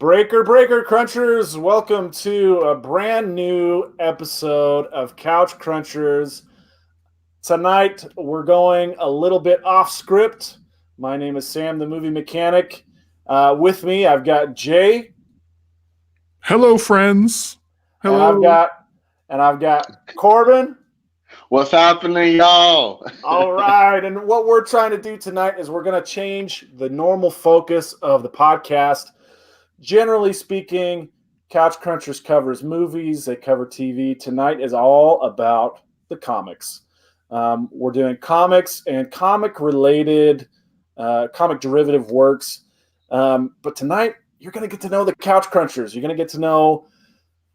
Breaker Crunchers, welcome to a brand new episode of Couch Crunchers. Tonight we're going a little bit off script. My name is Sam, the movie mechanic. With me, I've got Jay. Hello, friends. Hello. And I've got Corban. What's happening, y'all? All right, and what we're trying to do tonight is we're going to change the normal focus of the podcast. Generally speaking, Couch Crunchers covers movies, they cover TV. Tonight is all about the comics. We're doing comics and comic-related, comic-derivative works. But tonight, you're going to get to know the Couch Crunchers. You're going to get to know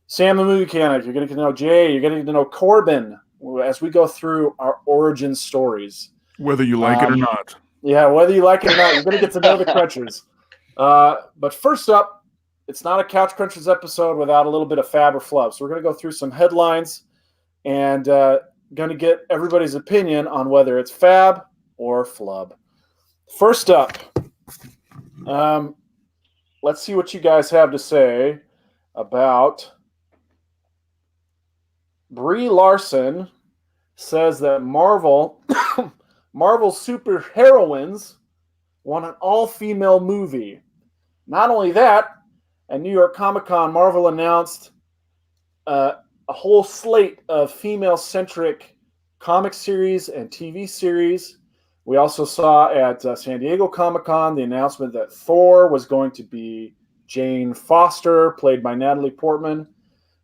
Sam the movie mechanic. You're going to get to know Jay. You're going to get to know Corban as we go through our origin stories. Whether you like it or not. Yeah, whether you like it or not, you're going to get to know the Crunchers. But first up, it's not a Couch Crunchers episode without a little bit of Fab or Flub. So we're going to go through some headlines and going to get everybody's opinion on whether it's Fab or Flub. First up, let's see what you guys have to say about Brie Larson says that Marvel's superheroines want an all-female movie. Not only that, at New York Comic Con, Marvel announced a whole slate of female-centric comic series and TV series. We also saw at San Diego Comic Con the announcement that Thor was going to be Jane Foster, played by Natalie Portman.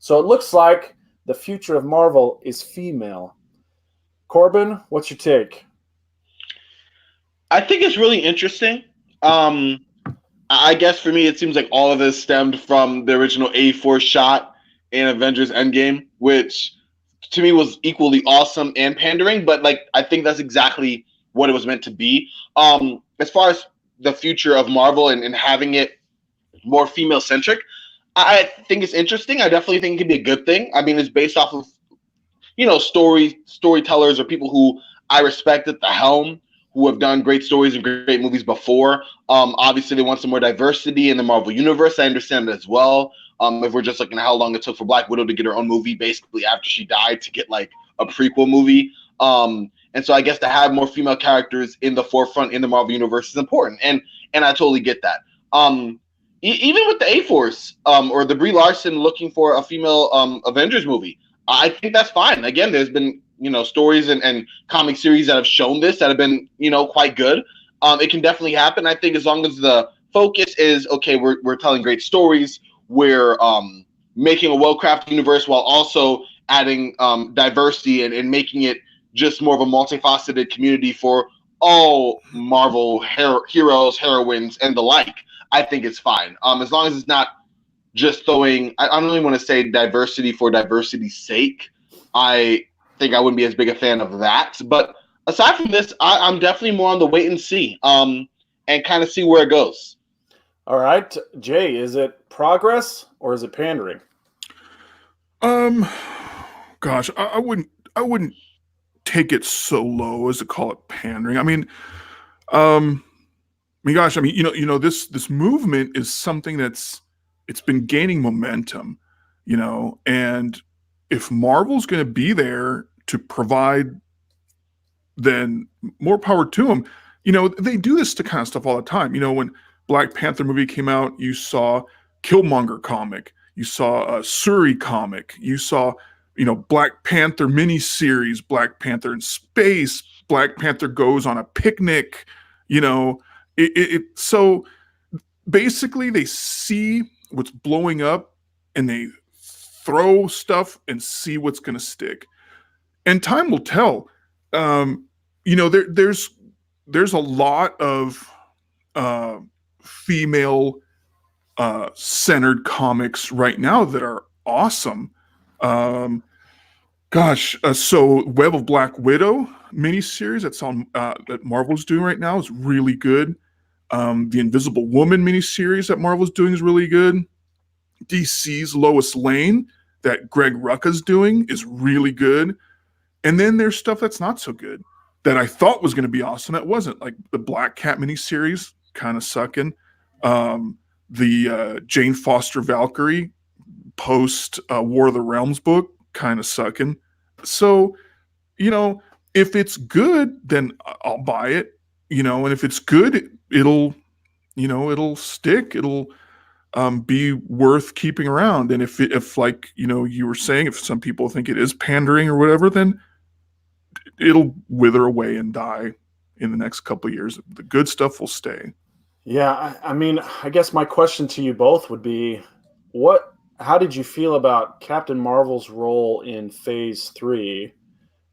So it looks like the future of Marvel is female. Corban, what's your take? I think it's really interesting. I guess for me, it seems like all of this stemmed from the original A4 shot in Avengers Endgame, which to me was equally awesome and pandering, but I think that's exactly what it was meant to be. As far as the future of Marvel and having it more female-centric, I think it's interesting. I definitely think it could be a good thing. I mean, it's based off of, storytellers or people who I respect at the helm, who have done great stories and great movies before. Obviously, they want some more diversity in the Marvel Universe. I understand that as well. If we're just looking at how long it took for Black Widow to get her own movie, basically after she died, to get a prequel movie. And so I guess to have more female characters in the forefront in the Marvel Universe is important. And I totally get that. Even with the A-Force or the Brie Larson looking for a female Avengers movie, I think that's fine. Again, there's been stories and comic series that have shown this that have been quite good. It can definitely happen. I think as long as the focus is okay, we're telling great stories, we're making a well-crafted universe while also adding diversity and making it just more of a multifaceted community for all Marvel heroes, heroines, and the like. I think it's fine. As long as it's not just throwing, I don't really want to say diversity for diversity's sake. I think I wouldn't be as big a fan of that. But aside from this, I'm definitely more on the wait and see and kind of see where it goes. All right. Jay, is it progress or is it pandering? Gosh, I wouldn't take it so low as to call it pandering. This movement is something it's been gaining momentum, and if Marvel's going to be there to provide, then more power to them. They do this kind of stuff all the time. When Black Panther movie came out, you saw Killmonger comic, you saw a Suri comic, you saw, Black Panther miniseries, Black Panther in space, Black Panther goes on a picnic, so basically they see what's blowing up and they throw stuff and see what's going to stick. And time will tell. There's a lot of female centered comics right now that are awesome. So Web of Black Widow miniseries that Marvel's doing right now is really good. The Invisible Woman miniseries that Marvel's doing is really good. DC's Lois Lane that Greg Rucka's doing is really good. And then there's stuff that's not so good that I thought was going to be awesome. That wasn't, like the Black Cat miniseries, kind of sucking. the Jane Foster Valkyrie post War of the Realms book kind of sucking. So, if it's good, then I'll buy it, and if it's good, it'll stick. It'll be worth keeping around. And if like, you were saying, if some people think it is pandering or whatever, then it'll wither away and die in the next couple of years. The good stuff will stay. Yeah, I mean, I guess my question to you both would be, how did you feel about Captain Marvel's role in Phase 3,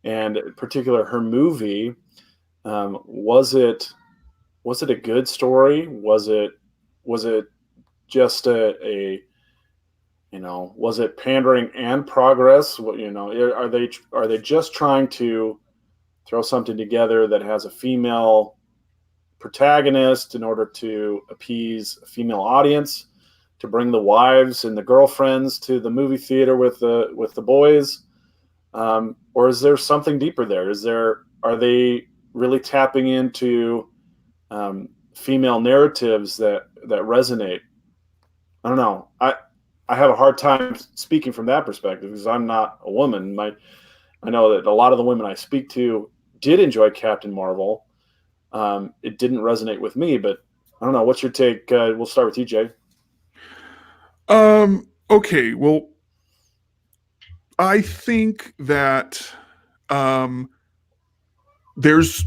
and in particular her movie? Was it a good story? Was it just was it pandering and progress? Are they just trying to throw something together that has a female protagonist in order to appease a female audience, to bring the wives and the girlfriends to the movie theater with the boys, or is there something deeper there? Are they really tapping into female narratives that resonate? I don't know. I have a hard time speaking from that perspective because I'm not a woman. I know that a lot of the women I speak to did enjoy Captain Marvel. It didn't resonate with me, but I don't know. What's your take? We'll start with you, Jay. Okay. Well, I think that there's,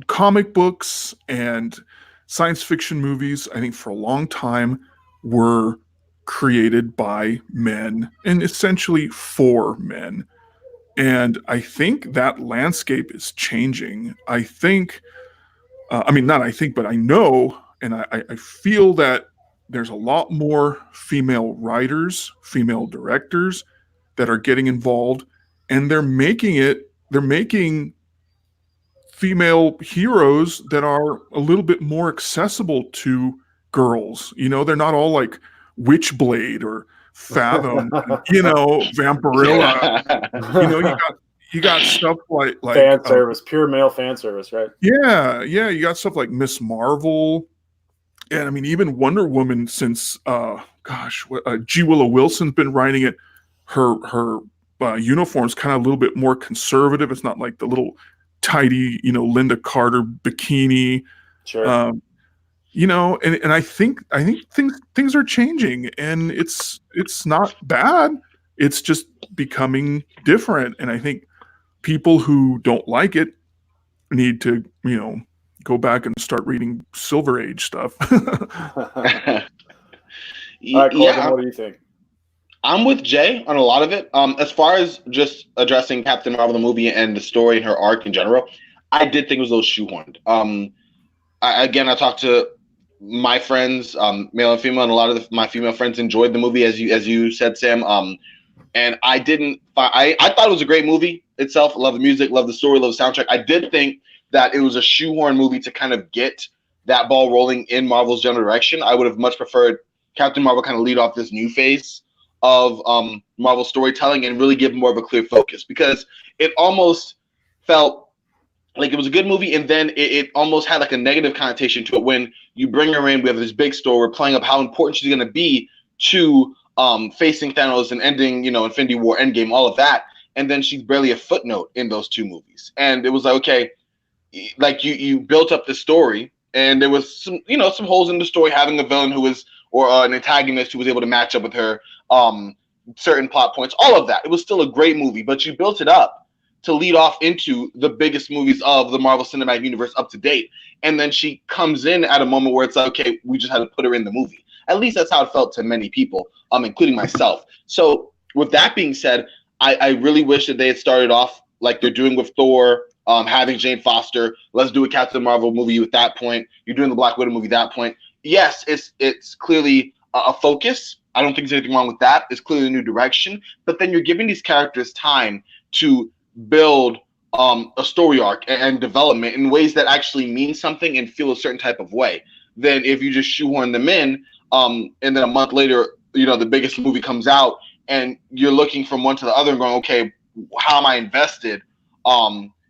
comic books and science fiction movies, I think for a long time were created by men and essentially for men. And I think that landscape is changing. I think, not I think, but I know, and I feel that there's a lot more female writers, female directors that are getting involved, and they're making female heroes that are a little bit more accessible to girls. They're not all like Witchblade or Fathom, Vampirilla. You got stuff like fan service, pure male fan service, right? Yeah. You got stuff like Miss Marvel, and even Wonder Woman. Since G. Willow Wilson's been writing it. Her uniform's kind of a little bit more conservative. It's not like the little tidy, Linda Carter bikini. Sure. And I think things are changing, and it's not bad. It's just becoming different. And I think people who don't like it need to, go back and start reading Silver Age stuff. All right, Corban, what do you think? I'm with Jay on a lot of it. As far as just addressing Captain Marvel the movie and the story and her arc in general, I did think it was a little shoehorned. I talked to my friends, male and female, and a lot of my female friends enjoyed the movie, as you said, Sam. And I didn't. I thought it was a great movie itself. Love the music, love the story, love the soundtrack. I did think that it was a shoehorn movie to kind of get that ball rolling in Marvel's general direction. I would have much preferred Captain Marvel kind of lead off this new phase of Marvel storytelling and really give more of a clear focus, because it almost felt like it was a good movie, and then it almost had like a negative connotation to it when you bring her in. We have this big story. We're playing up how important she's going to be to facing Thanos and ending, Infinity War, Endgame, all of that. And then she's barely a footnote in those two movies. And it was like, okay, like you built up the story, and there was some holes in the story, having a villain who was, or an antagonist who was able to match up with her, certain plot points, all of that. It was still a great movie, but you built it up to lead off into the biggest movies of the Marvel Cinematic Universe up to date. And then she comes in at a moment where it's like, okay, we just had to put her in the movie. At least that's how it felt to many people, including myself. So with that being said, I really wish that they had started off like they're doing with Thor, having Jane Foster. Let's do a Captain Marvel movie at that point. You're doing the Black Widow movie at that point. Yes, it's clearly a focus. I don't think there's anything wrong with that. It's clearly a new direction. But then you're giving these characters time to build a story arc and development in ways that actually mean something and feel a certain type of way. Then if you just shoehorn them in, and then a month later, the biggest movie comes out, and you're looking from one to the other and going, okay, how am I invested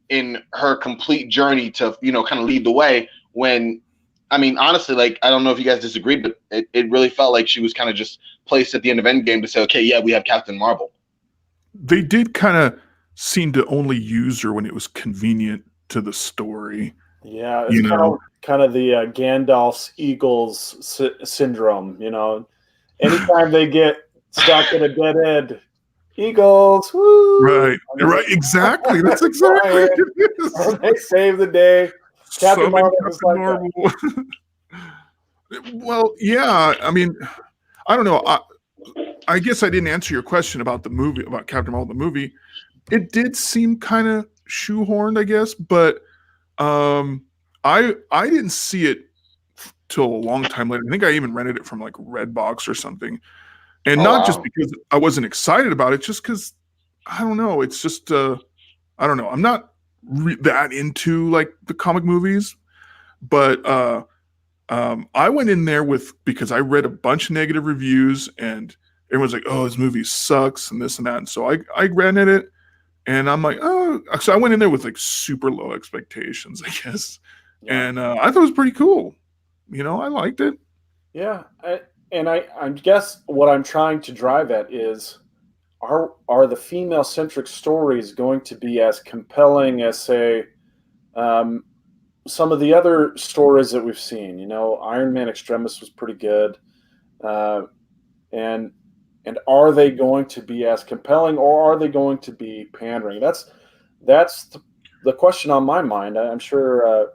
in her complete journey to, kind of lead the way, when I mean, honestly, like, I don't know if you guys disagreed, but it really felt like she was kind of just placed at the end of Endgame to say, okay, yeah, we have Captain Marvel. They did kind of seem to only use her when it was convenient to the story. Yeah, it's kind of the Gandalf's Eagles syndrome. Anytime they get stuck in a dead end, Eagles, woo! Right, exactly. That's exactly what it is. They save the day. Captain Marvel is like Marvel. Well, yeah. I mean, I don't know. I guess I didn't answer your question about the movie, about Captain Marvel, the movie. It did seem kind of shoehorned, I guess, but I didn't see it till a long time later. I think I even rented it from like Redbox or something. And not just because I wasn't excited about it, just because I don't know. It's just I don't know. I'm not that into like the comic movies, but I went in there because I read a bunch of negative reviews and everyone's like, "Oh, this movie sucks" and this and that. And so I rented it, and I'm like, "Oh," so I went in there with like super low expectations, I guess, and I thought it was pretty cool. I liked it. Yeah, I guess what I'm trying to drive at is, are the female-centric stories going to be as compelling as, say, some of the other stories that we've seen? Iron Man Extremis was pretty good, and are they going to be as compelling, or are they going to be pandering? That's the question on my mind. I'm sure,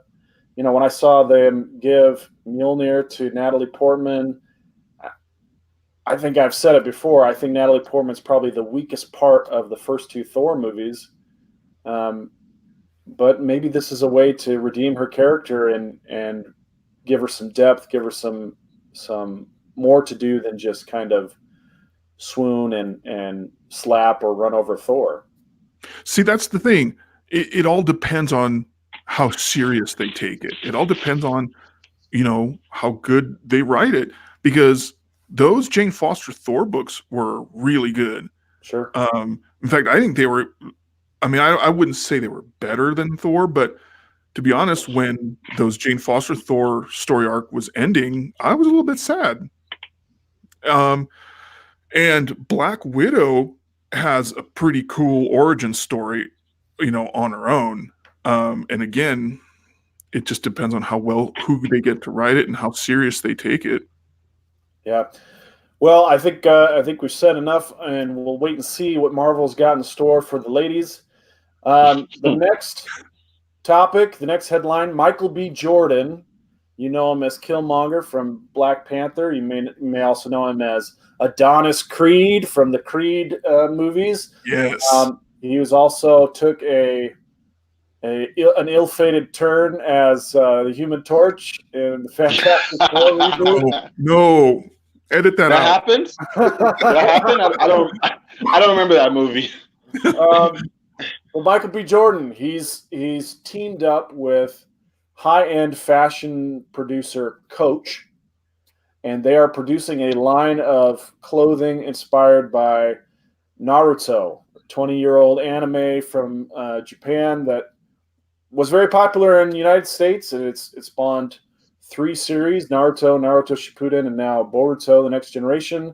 when I saw them give Mjolnir to Natalie Portman, I think I've said it before. I think Natalie Portman's probably the weakest part of the first two Thor movies. But maybe this is a way to redeem her character and give her some depth, give her some more to do than just kind of swoon and slap or run over Thor. See, that's the thing. It all depends on how serious they take it. It all depends on, how good they write it, because those Jane Foster Thor books were really good. Sure. In fact, I think they were, I wouldn't say they were better than Thor, but to be honest, when those Jane Foster Thor story arc was ending, I was a little bit sad. And Black Widow has a pretty cool origin story, on her own. And again, it just depends on who they get to write it and how serious they take it. Yeah. Well, I think we've said enough, and we'll wait and see what Marvel's got in store for the ladies. The next topic, the next headline: Michael B. Jordan. You know him as Killmonger from Black Panther. You may also know him as Adonis Creed from the Creed movies. Yes. He also took an ill-fated turn as the Human Torch in the Fantastic Four reboot. No, edit that out. Happened? That happened? I don't remember that movie. Well, Michael B. Jordan, he's teamed up with high-end fashion producer Coach, and they are producing a line of clothing inspired by Naruto, a 20-year-old anime from Japan that was very popular in the United States, and it's spawned 3 series: Naruto, Naruto Shippuden, and now Boruto: The Next Generation.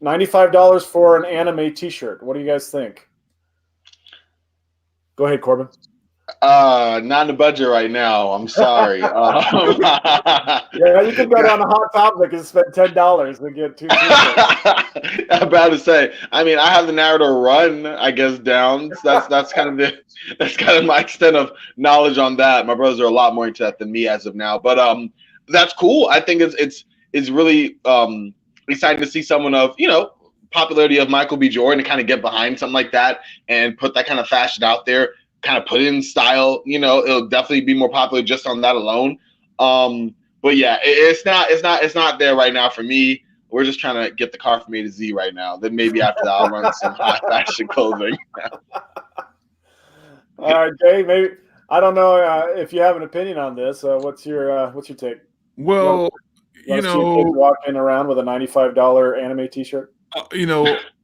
$95 for an anime T-shirt. What do you guys think? Go ahead, Corbin. Not in the budget right now. I'm sorry. Yeah, you can go down to Hot Topic and spend $10 and get 2 T-shirts. I'm about to say. I have the Naruto run, I guess, down. So that's kind of my extent of knowledge on that. My brothers are a lot more into that than me as of now. But that's cool. I think it's really exciting to see someone of popularity of Michael B. Jordan to kind of get behind something like that and put that kind of fashion out there. Kind of put it in style, it'll definitely be more popular just on that alone. But yeah, it's not there right now for me. We're just trying to get the car from A to Z right now. Then maybe after that, I'll run some high fashion clothing. All right, Jay. Maybe I don't know if you have an opinion on this. What's your take? Well, you know, walking around with a $95 anime T-shirt.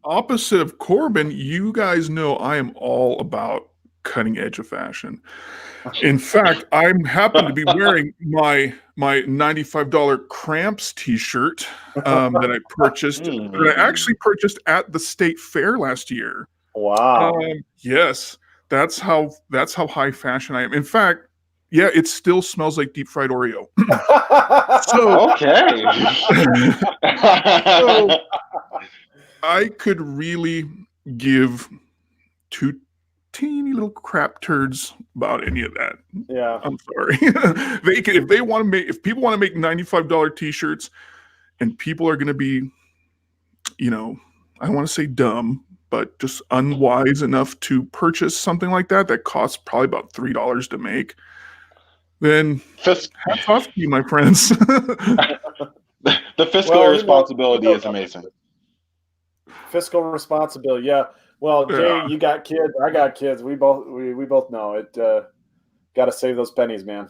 Opposite of Corbin, you guys know I am all about cutting edge of fashion. In fact, I happen to be wearing my $95 Cramps T-shirt that I purchased. That I actually purchased at the state fair last year. Wow. Yes, that's how high fashion I am. In fact, yeah, it still smells like deep fried Oreo. So Okay. so I could really give two teeny little crap turds about any of that. Yeah. I'm sorry. If people want to make $95 T-shirts, and people are going to be, I don't want to say dumb, but just unwise enough to purchase something like that costs probably about $3 to make, then hats off to you, my friends. The fiscal irresponsibility is amazing. Fiscal responsibility, yeah. Well, Jay, you got kids. I got kids. We both know it. Got to save those pennies, man.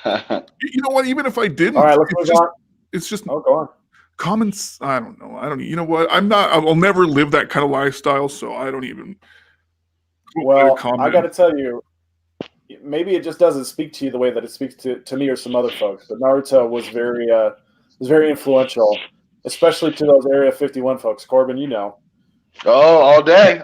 You know what? Even if I didn't, all right, let's move on. It's just go on. Common. I don't know. You know what? I'll never live that kind of lifestyle, so I don't even. Well, I got to tell you, maybe it just doesn't speak to you the way that it speaks to me or some other folks. But Naruto was very influential, especially to those Area 51 folks. Corbin, you know. Oh, all day.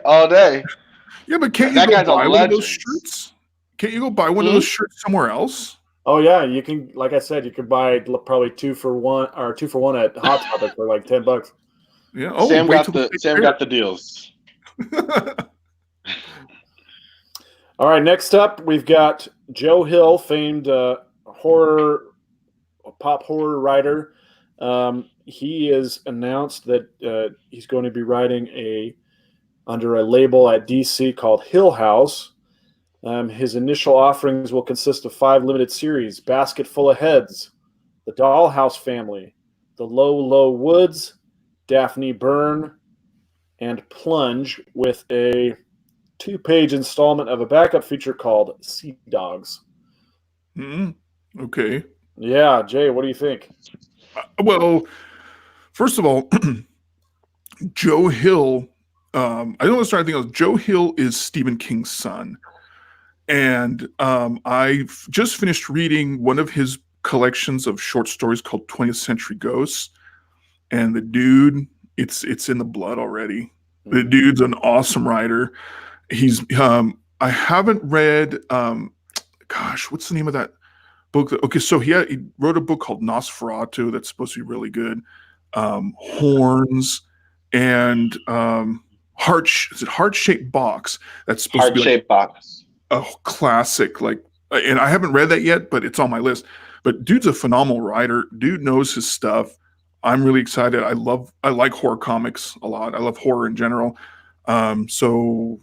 Yeah, but can't you go buy one of those shirts? Can't you go buy one of those shirts somewhere else? Oh yeah, you can. Like I said, you could buy probably 2 for 1 at Hot Topic for like $10. Yeah. Oh, Sam got the deals. All right, next up we've got Joe Hill, famed pop horror writer. He has announced that he's going to be writing under a label at DC called Hill House. His initial offerings will consist of 5 limited series: Basket Full of Heads, The Dollhouse Family, The Low, Low Woods, Daphne Byrne, and Plunge, with a 2-page installment of a backup feature called Sea Dogs. Okay. Yeah, Jay, what do you think? Well, first of all, Joe Hill, I don't want to start anything else. Joe Hill is Stephen King's son. And I've just finished reading one of his collections of short stories called 20th Century Ghosts. And the dude, it's in the blood already. The dude's an awesome writer. He's I haven't read what's the name of that book? Okay, so he wrote a book called Nosferatu that's supposed to be really good. Horns and Heart-Shaped Box. That's supposed to be Heart-Shaped Box. A classic, and I haven't read that yet, but it's on my list. But dude's a phenomenal writer. Dude knows his stuff. I'm really excited. I like horror comics a lot. I love horror in general. So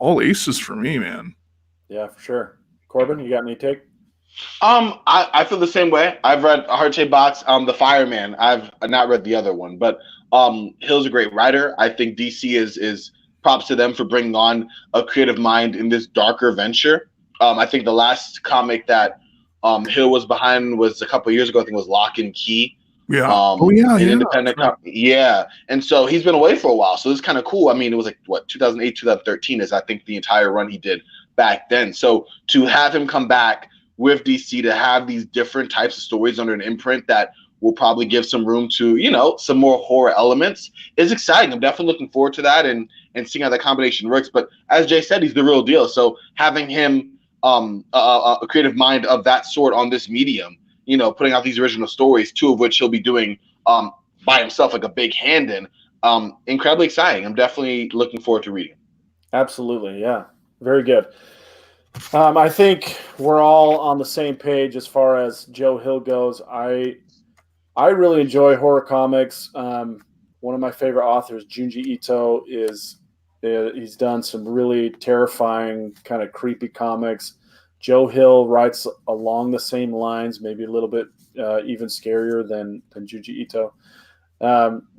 all aces for me, man. Yeah, for sure. Corbin, you got any take? I feel the same way. I've read Heart-Shaped Box, The Fireman. I've not read the other one, but Hill's a great writer. I think DC is props to them for bringing on a creative mind in this darker venture. I think the last comic that Hill was behind was a couple of years ago. I think it was Lock and Key. Yeah. Independent. Yeah. And so he's been away for a while. So it's kind of cool. I mean, it was 2008, 2013 is I think the entire run he did back then. So to have him come back with DC, to have these different types of stories under an imprint that will probably give some room to, some more horror elements is exciting. I'm definitely looking forward to that and seeing how that combination works. But as Jay said, he's the real deal. So having him a creative mind of that sort on this medium, putting out these original stories, 2 of which he'll be doing by himself, like a big hand in, incredibly exciting. I'm definitely looking forward to reading. Absolutely. Yeah. Very good. I think we're all on the same page as far as Joe Hill goes. I really enjoy horror comics. One of my favorite authors, Junji Ito, he's done some really terrifying, kind of creepy comics. Joe Hill writes along the same lines, maybe a little bit even scarier than Junji Ito.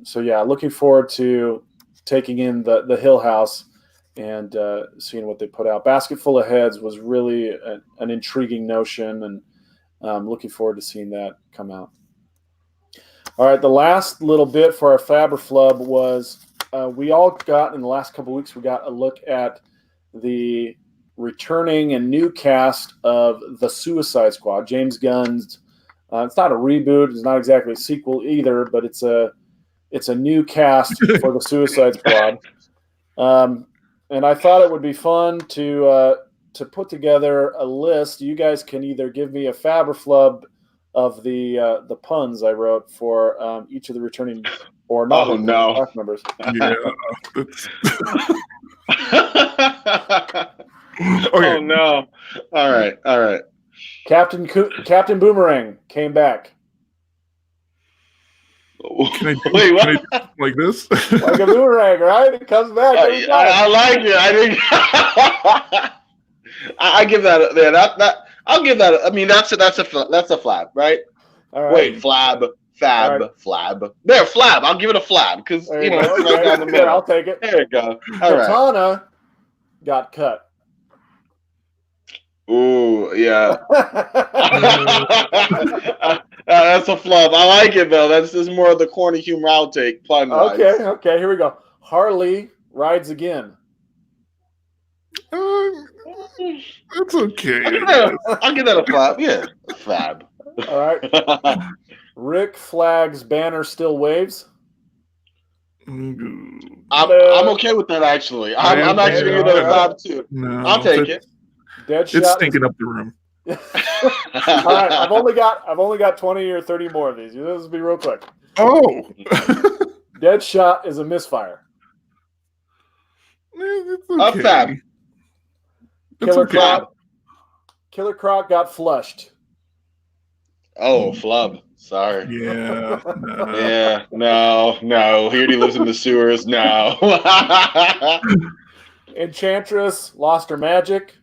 So yeah, looking forward to taking in the Hill House and seeing what they put out. Basket Full of Heads was really an intriguing notion, and looking forward to seeing that come out. All right, the last little bit for our Fab or Flub was we all got, in the last couple of weeks, we got a look at the returning and new cast of The Suicide Squad. James Gunn's. It's not a reboot. It's not exactly a sequel either, but it's a new cast for The Suicide Squad. And I thought it would be fun to put together a list. You guys can either give me a fab or flub of the puns I wrote for each of the returning or not cast members. Yeah. Okay. Oh no! All right. Captain Boomerang came back. Can I do, Wait, what? can I do like this? Like a boomerang, right? It comes back. Every time. I like it. I think I give that. Yeah, that I'll give that. I mean, that's a flab, right? All right. Wait, flab, fab, Right. flab. There, flab. I'll give it a flab because There you you know go. it's right down the Good, middle. I'll take it. There you go. All right. Katana got cut. Ooh, yeah. That's a flub. I like it though. That's just more of the corny humor I'll take. Pun wise. Okay, here we go. Harley rides again. That's okay. I'll give that a flab. Yeah, flab. All right. Rick Flag's banner still waves. Mm, I'm okay with that actually. I'm actually gonna give that a flab too. No, I'll take it. Deadshot. It's stinking up the room. All right, I've only got 20 or 30 more of these. This will be real quick. Oh. Deadshot is a misfire. It's A okay. fab. It's Killer okay. Croc. Killer Croc got flushed. Oh, flub. Sorry. Yeah. No. Yeah. No. He already lives in the sewers. No. Enchantress lost her magic.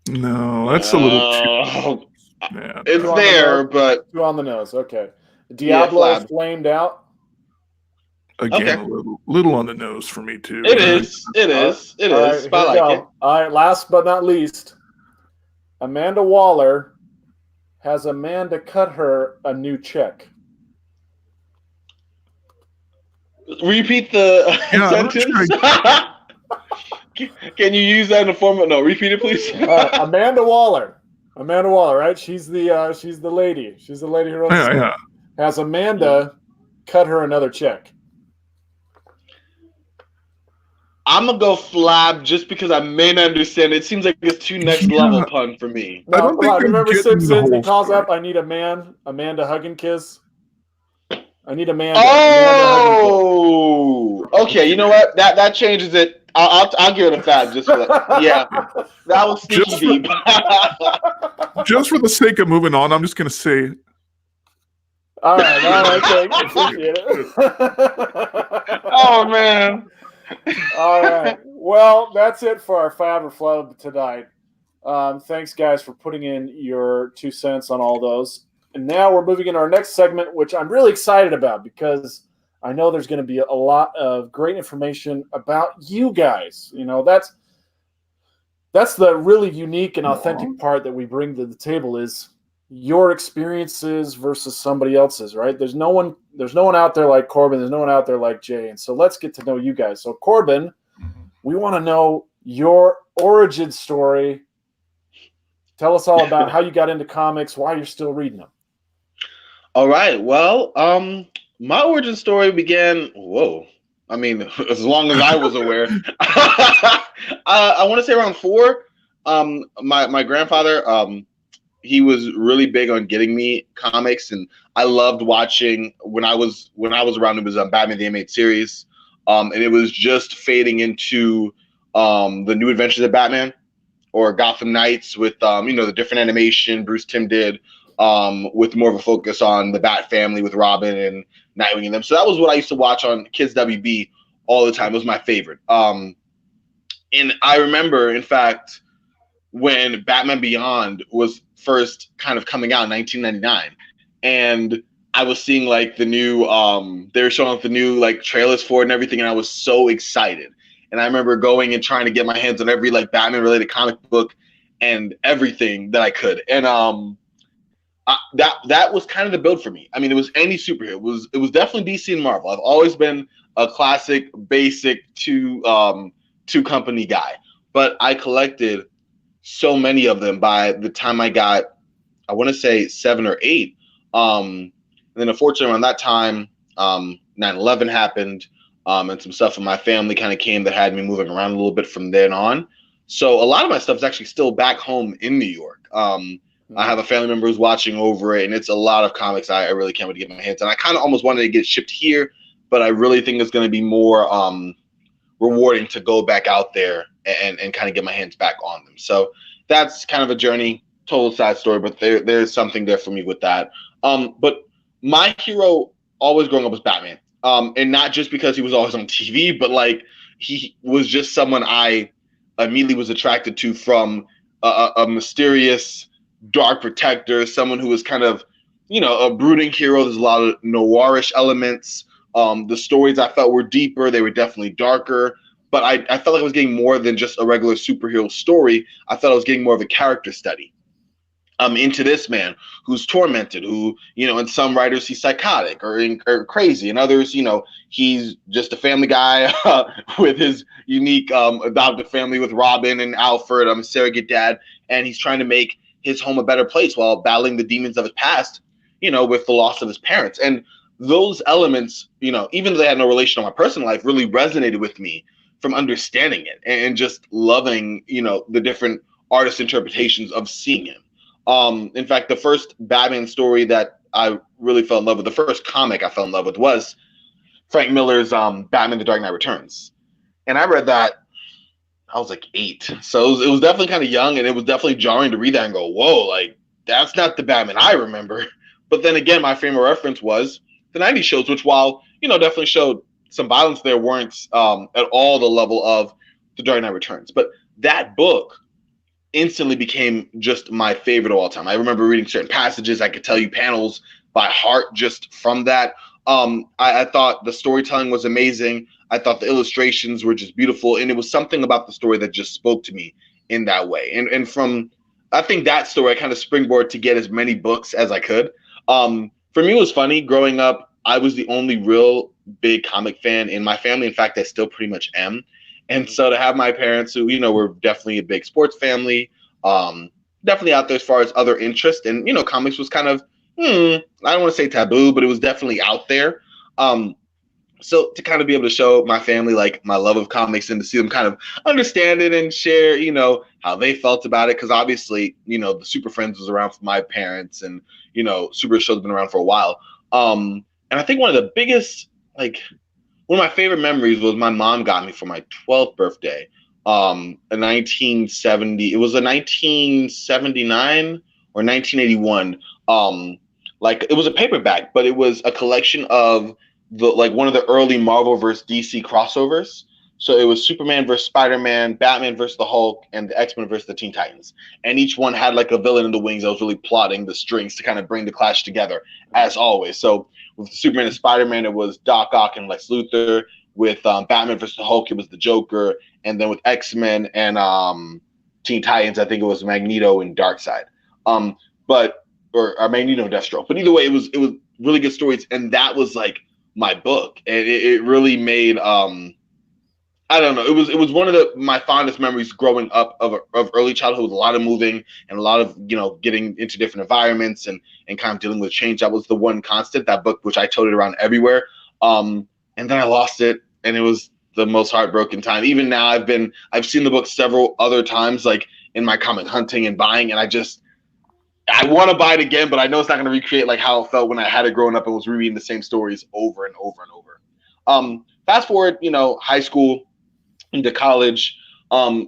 No, that's a little too. Oh, Man. it's Go on the there, nose. but Two on the nose. Okay. Diablo flab. flamed out. Again, Okay. a little on the nose for me too. it is. It is. It All is. right, But I here we like go. it. All right, last but not least, Amanda Waller has Amanda cut her a new check. Repeat the Yeah, I'm sentence. Can you use that in the form of no? Repeat it, please. Amanda Waller, right? She's the lady. She's the lady who runs. Yeah, yeah. Has Amanda cut her another check? I'm gonna go flab just because I may not understand. It seems like it's too next level pun for me. I don't think I'm remember getting the Simpsons? He whole calls story. up. I need a man. Amanda hug and kiss. I need Amanda. Oh, okay. You know what? That changes it. I'll give it a fab just for that. Yeah, that was sneaky Just- deep. Just for the sake of moving on, I'm just gonna say All right, thank you. Appreciate it. Oh man. All right. Well, that's it for our Fab or Flub tonight. Thanks, guys, for putting in your 2 cents on all those. And now we're moving into our next segment, which I'm really excited about because I know there's going to be a lot of great information about you guys. You know, that's the really unique and authentic part that we bring to the table is your experiences versus somebody else's, right? There's no one out there like Corban. There's no one out there like Jay. And so let's get to know you guys. So Corban, we want to know your origin story. Tell us all about how you got into comics, why you're still reading them. All right. Well, my origin story began. I mean, as long as I was aware, I want to say around 4. My grandfather, he was really big on getting me comics, and I loved watching when I was around. It was Batman the Animated Series, and it was just fading into the New Adventures of Batman or Gotham Knights with the different animation Bruce Timm did. With more of a focus on the Bat family with Robin and Nightwing and them. So that was what I used to watch on Kids WB all the time. It was my favorite. And I remember, in fact, when Batman Beyond was first kind of coming out in 1999, and I was seeing like the new, they were showing up the new like trailers for it and everything, and I was so excited. And I remember going and trying to get my hands on every like Batman related comic book and everything that I could. And that was kind of the build for me. I mean, it was any superhero. It was definitely DC and Marvel. I've always been a classic, basic two company guy. but I collected so many of them by the time I got, I want to say 7 or 8. And then unfortunately around that time, 9/11 happened, and some stuff in my family kind of came that had me moving around a little bit from then on. So a lot of my stuff is actually still back home in New York. I have a family member who's watching over it, and it's a lot of comics I really can't wait to get my hands on. I kind of almost wanted to get shipped here, but I really think it's going to be more rewarding to go back out there and kind of get my hands back on them. So that's kind of a journey, total side story, but there's something there for me with that. But my hero always growing up was Batman. And not just because he was always on TV, but like he was just someone I immediately was attracted to from a mysterious dark protector, someone who was kind of, a brooding hero. There's a lot of noirish elements. The stories I felt were deeper. They were definitely darker, but I felt like I was getting more than just a regular superhero story. I felt I was getting more of a character study. Into this man who's tormented, who, and some writers he's psychotic or crazy, and others, he's just a family guy with his unique adopted family with Robin and Alfred, surrogate dad, and he's trying to make his home a better place while battling the demons of his past, with the loss of his parents. And those elements, even though they had no relation to my personal life, really resonated with me from understanding it and just loving, the different artist interpretations of seeing him. In fact, the first Batman story that I really fell in love with, the first comic I fell in love with, was Frank Miller's Batman: The Dark Knight Returns. And I read that, I was like 8. So it was definitely kind of young, and it was definitely jarring to read that and go, whoa, like, that's not the Batman I remember. But then again, my frame of reference was the 90s shows, which while, definitely showed some violence there, weren't at all the level of The Dark Knight Returns. But that book instantly became just my favorite of all time. I remember reading certain passages. I could tell you panels by heart just from that. I thought the storytelling was amazing. I thought the illustrations were just beautiful. And it was something about the story that just spoke to me in that way. And from, I think that story, I kind of springboard to get as many books as I could. For me, it was funny. Growing up, I was the only real big comic fan in my family. In fact, I still pretty much am. And so to have my parents who, were definitely a big sports family, definitely out there as far as other interests. And, comics was kind of, I don't want to say taboo, but it was definitely out there. So to kind of be able to show my family, like, my love of comics and to see them kind of understand it and share, how they felt about it. Because obviously, the Super Friends was around for my parents and, Super Shows have been around for a while. And I think one of the biggest, one of my favorite memories was my mom got me for my 12th birthday, a 1970. It was a 1979 or 1981. It was a paperback, but it was a collection of one of the early Marvel versus DC crossovers. So it was Superman versus Spider-Man, Batman versus the Hulk, and the X-Men versus the Teen Titans. And each one had a villain in the wings that was really plotting the strings to kind of bring the clash together, as always. So with Superman and Spider-Man, it was Doc Ock and Lex Luthor. With Batman versus the Hulk, it was the Joker. And then with X-Men and Teen Titans, I think it was Magneto and Darkseid. Or Magneto and Deathstroke. But either way, it was really good stories. And that was my book. And it really made I don't know. It was one of my fondest memories growing up of early childhood, with a lot of moving and a lot of, getting into different environments and kind of dealing with change. That was the one constant, that book, which I toted around everywhere. And then I lost it, and it was the most heartbroken time. Even now, I've seen the book several other times, in my comic hunting and buying, and I want to buy it again, but I know it's not going to recreate how it felt when I had it growing up and was rereading the same stories over and over and over. Fast forward, high school into college,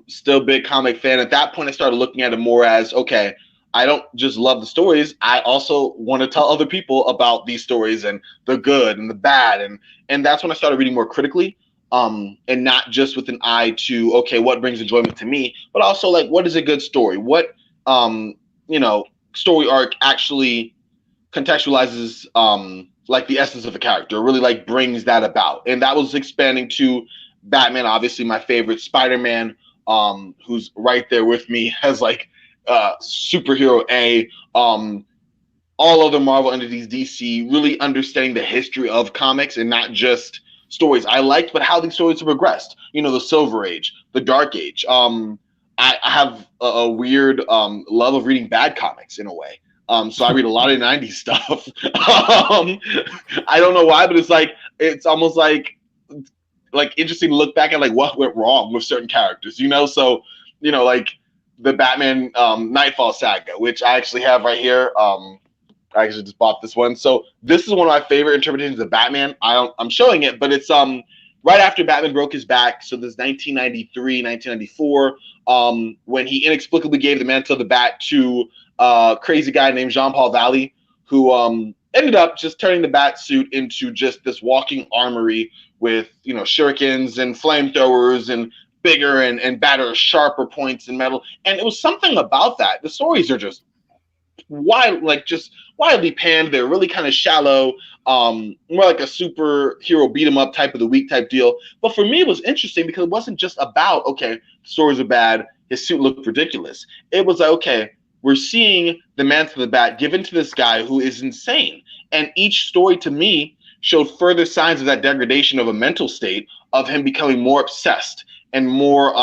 still big comic fan. At that point, I started looking at it more as, okay, I don't just love the stories. I also want to tell other people about these stories and the good and the bad. And that's when I started reading more critically, and not just with an eye to, okay, what brings enjoyment to me, but also what is a good story? What, story arc actually contextualizes, the essence of a character, really brings that about. And that was expanding to Batman, obviously my favorite, Spider-Man, who's right there with me as superhero A, all other Marvel entities, DC, really understanding the history of comics and not just stories I liked, but how these stories have progressed. The Silver Age, the Dark Age, I have a weird love of reading bad comics in a way. So I read a lot of 90s stuff. I don't know why, but it's almost like interesting to look back at like what went wrong with certain characters, you know? So, like the Batman Nightfall saga, which I actually have right here. I actually just bought this one. So this is one of my favorite interpretations of Batman. I'm showing it, but it's right after Batman broke his back. So this 1993, 1994, when he inexplicably gave the mantle of the Bat to a crazy guy named Jean-Paul Valley, who ended up just turning the Bat suit into just this walking armory with shurikens and flamethrowers and bigger and badder, sharper points in metal. And it was something about that. The stories are just wildly panned. They're really kind of shallow, more like a superhero beat 'em up type of the week type deal. But for me, it was interesting because it wasn't just about, okay, the stories are bad, his suit looked ridiculous. It was like, okay, we're seeing the mantle of the Bat given to this guy who is insane. And each story to me showed further signs of that degradation of a mental state, of him becoming more obsessed and more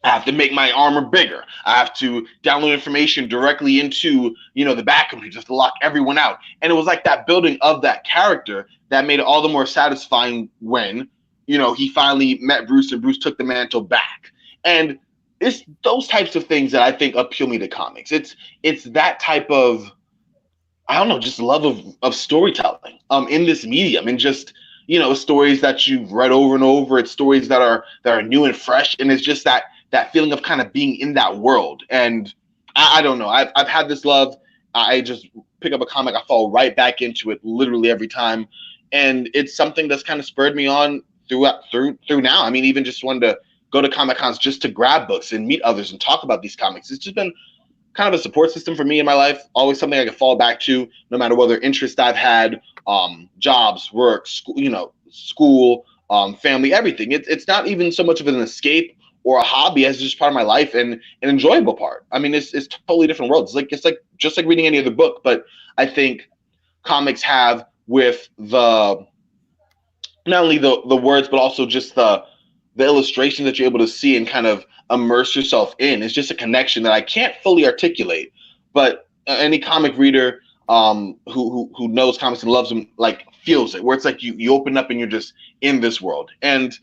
I have to make my armor bigger. I have to download information directly into, the Bat computer just to lock everyone out. And it was like that building of that character that made it all the more satisfying when, he finally met Bruce and Bruce took the mantle back. And it's those types of things that I think appeal me to comics. It's that type of, I don't know, just love of storytelling in this medium, and just, stories that you've read over and over. It's stories that are new and fresh. And it's just that feeling of kind of being in that world. And I don't know. I've had this love. I just pick up a comic, I fall right back into it literally every time. And it's something that's kind of spurred me on through now. I mean, even just wanted to go to Comic Cons just to grab books and meet others and talk about these comics. It's just been kind of a support system for me in my life. Always something I can fall back to, no matter whether interest I've had, jobs, work, school, family, everything. It's not even so much of an escape or a hobby as just part of my life, and an enjoyable part. I mean, it's totally different worlds. It's like just like reading any other book, but I think comics have, with not only the words, but also just the illustration that you're able to see and kind of immerse yourself in. It's just a connection that I can't fully articulate, but any comic reader who knows comics and loves them, like, feels it, where it's like you open up and you're just in this world. And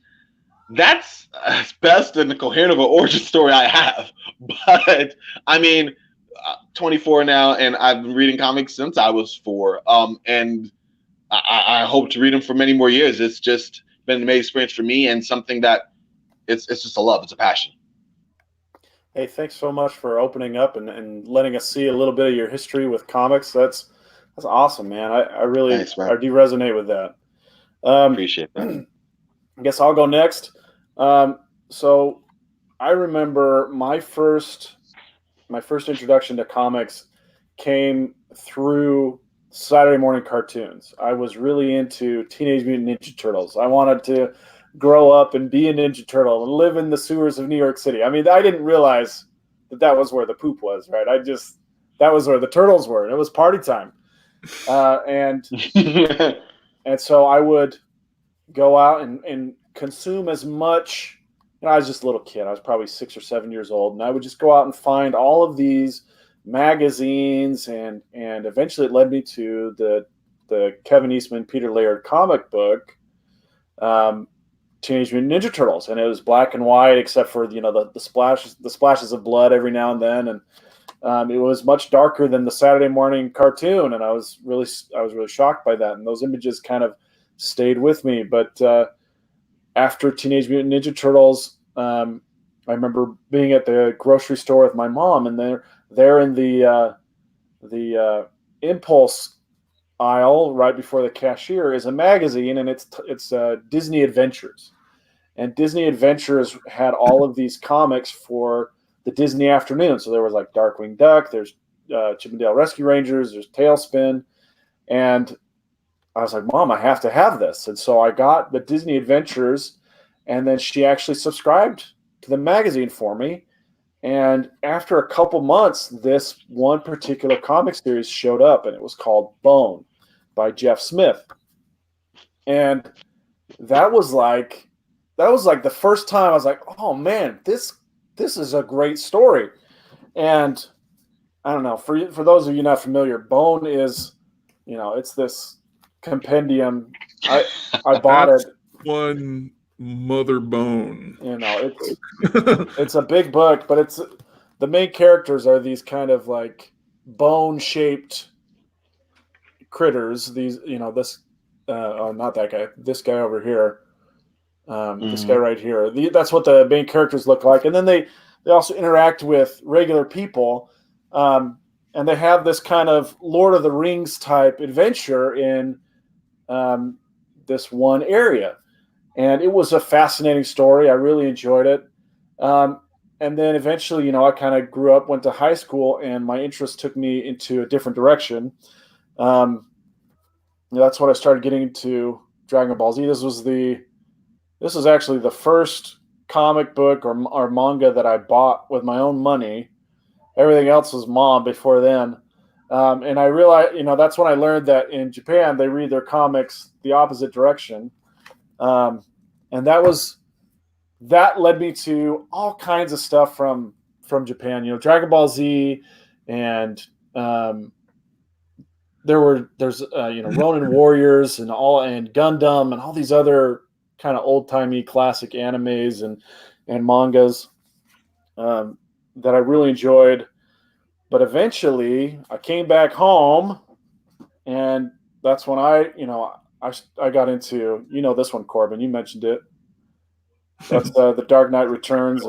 that's as best and coherent of an origin story I have. But I mean, 24 now, and I've been reading comics since I was 4. And I hope to read them for many more years. It's just been an amazing experience for me, and something that it's just a love. It's a passion. Hey, thanks so much for opening up and letting us see a little bit of your history with comics. That's awesome, man. I really Thanks, man. I do resonate with that. Appreciate that. I guess I'll go next. So I remember my first introduction to comics came through Saturday morning cartoons. I was really into Teenage Mutant Ninja Turtles. I wanted to grow up and be a Ninja Turtle and live in the sewers of New York City. I mean, I didn't realize that was where the poop was, right? That was where the turtles were, and it was party time. And so I would go out and consume as much. I was just a little kid. I was probably 6 or 7 years old, and I would just go out and find all of these magazines, and eventually it led me to the Kevin Eastman, Peter Laird comic book, Teenage Mutant Ninja Turtles, and it was black and white except for the splashes of blood every now and then, and it was much darker than the Saturday morning cartoon, and I was really shocked by that, and those images kind of stayed with me. But after Teenage Mutant Ninja Turtles, I remember being at the grocery store with my mom, and they're in the impulse aisle right before the cashier is a magazine, and it's Disney Adventures. And Disney Adventures had all of these comics for the Disney afternoon. So there was like Darkwing Duck, there's Chippendale Rescue Rangers, there's Tailspin, and I was like, Mom, I have to have this. And so I got the Disney Adventures, and then she actually subscribed to the magazine for me. And after a couple months, this one particular comic series showed up, and it was called Bone by Jeff Smith. And that was like the first time I was like, oh man, this this is a great story. And I don't know, for those of you not familiar, Bone is, it's this compendium. I bought it. One mother bone. It's a big book, but the main characters are these kind of like bone-shaped critters. These, this, not that guy, this guy over here, this guy right here. That's what the main characters look like, and then they also interact with regular people, and they have this kind of Lord of the Rings type adventure in this one area. And it was a fascinating story. I really enjoyed it. And then eventually, I kind of grew up, went to high school, and my interest took me into a different direction. That's when I started getting into Dragon Ball Z. This was actually the first comic book or manga that I bought with my own money. Everything else was mom before then. And I realized, that's when I learned that in Japan, they read their comics the opposite direction. And that led me to all kinds of stuff from Japan, Dragon Ball Z, and there's Ronin Warriors and Gundam and all these other kind of old timey classic animes and mangas that I really enjoyed. But eventually I came back home, and that's when I got into, this one, Corbin, you mentioned it. That's the Dark Knight Returns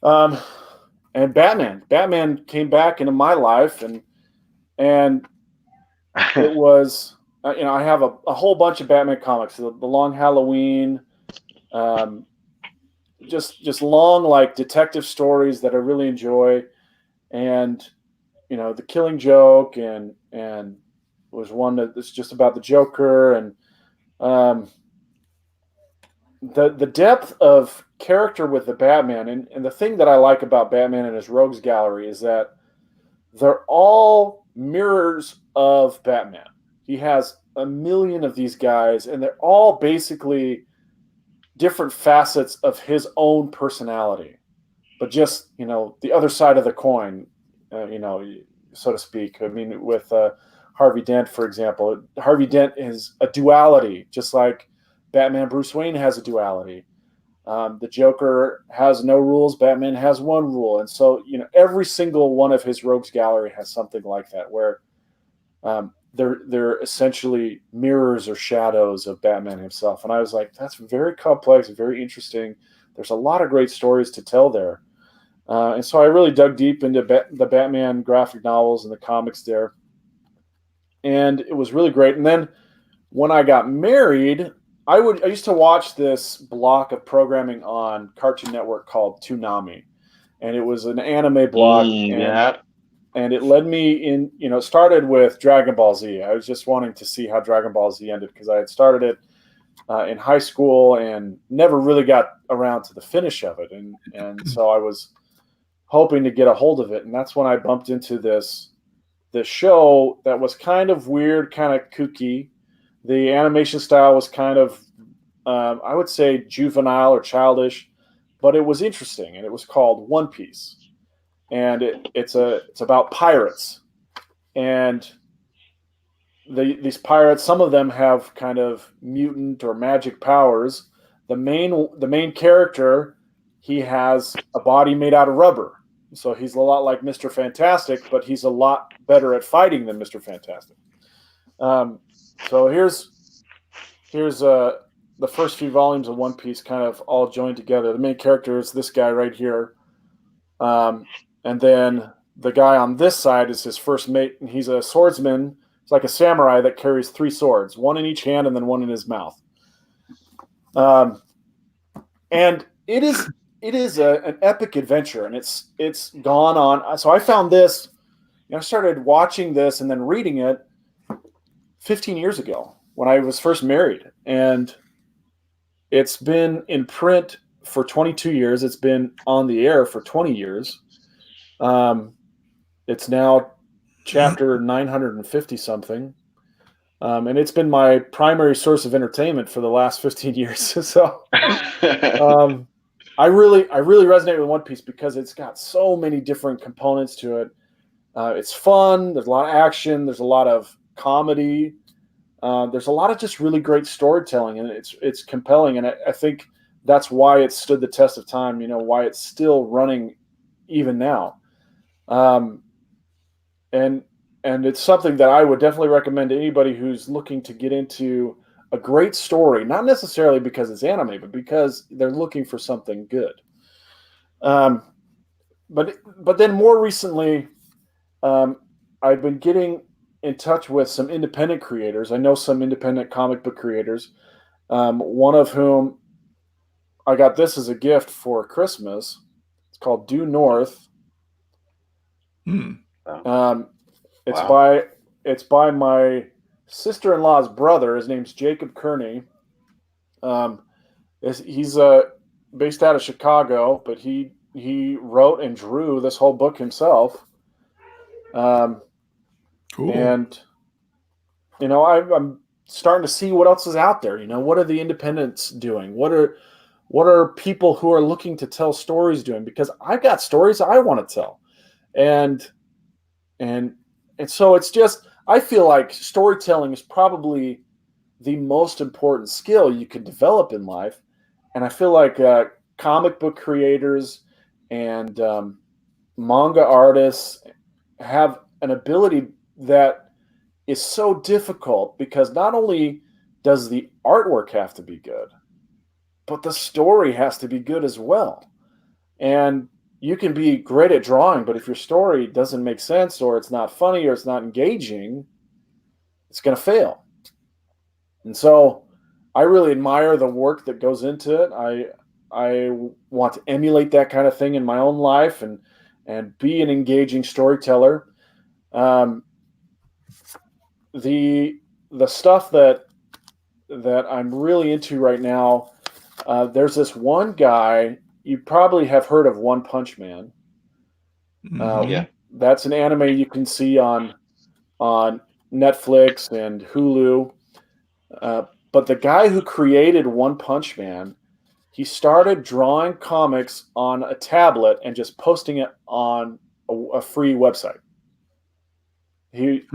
and Batman. Batman came back into my life, and it was, I have a whole bunch of Batman comics, the Long Halloween, just long, like, detective stories that I really enjoy. And, The Killing Joke and was one that's just about the Joker, and the depth of character with the Batman. And the thing that I like about Batman and his rogues gallery is that they're all mirrors of Batman. He has a million of these guys, and they're all basically different facets of his own personality, but just, the other side of the coin, so to speak. I mean, with Harvey Dent, for example, Harvey Dent is a duality, just like Batman Bruce Wayne has a duality. The Joker has no rules. Batman has one rule. And so, every single one of his rogues gallery has something like that, where they're essentially mirrors or shadows of Batman himself. And I was like, that's very complex, very interesting. There's a lot of great stories to tell there. And so I really dug deep into the Batman graphic novels and the comics there. And it was really great. And then when I got married, I used to watch this block of programming on Cartoon Network called Toonami. And it was an anime block. And it led me in, it started with Dragon Ball Z. I was just wanting to see how Dragon Ball Z ended, because I had started it in high school and never really got around to the finish of it. And so I was hoping to get a hold of it. And that's when I bumped into this show that was kind of weird, kind of kooky. The animation style was kind of, I would say, juvenile or childish, but it was interesting. And it was called One Piece. And it's about pirates. And these pirates, some of them have kind of mutant or magic powers. The main character, he has a body made out of rubber. So he's a lot like Mr. Fantastic, but he's a lot better at fighting than Mr. Fantastic. So here's the first few volumes of One Piece kind of all joined together. The main character is this guy right here. And then the guy on this side is his first mate, and he's a swordsman. It's like a samurai that carries 3 swords, one in each hand and then one in his mouth. And it is an epic adventure, and it's gone on. So I found this, I started watching this and then reading it 15 years ago when I was first married. And it's been in print for 22 years. It's been on the air for 20 years. It's now chapter 950 something. And it's been my primary source of entertainment for the last 15 years. So, I really resonate with One Piece because it's got so many different components to it. It's fun. There's a lot of action. There's a lot of comedy. There's a lot of just really great storytelling, and it's compelling. And I think that's why it stood the test of time. Why it's still running even now. And it's something that I would definitely recommend to anybody who's looking to get into a great story, not necessarily because it's anime, but because they're looking for something good. But then more recently, I've been getting in touch with some independent creators. I know some independent comic book creators, one of whom I got this as a gift for Christmas. It's called Due North. It's by my sister-in-law's brother. His name's Jacob Kearney. He's based out of Chicago, but he wrote and drew this whole book himself. Cool. And I'm starting to see what else is out there. What are the independents doing? What are people who are looking to tell stories doing? Because I've got stories I want to tell, and so it's just, I feel like storytelling is probably the most important skill you can develop in life. And I feel like comic book creators and manga artists have an ability that is so difficult, because not only does the artwork have to be good, but the story has to be good as well. And you can be great at drawing, but if your story doesn't make sense, or it's not funny, or it's not engaging, it's going to fail. And so I really admire the work that goes into it. I want to emulate that kind of thing in my own life and be an engaging storyteller. The stuff that I'm really into right now, there's this one guy, you probably have heard of One Punch Man. Yeah. That's an anime you can see on Netflix and Hulu. But the guy who created One Punch Man, he started drawing comics on a tablet and just posting it on a free website. He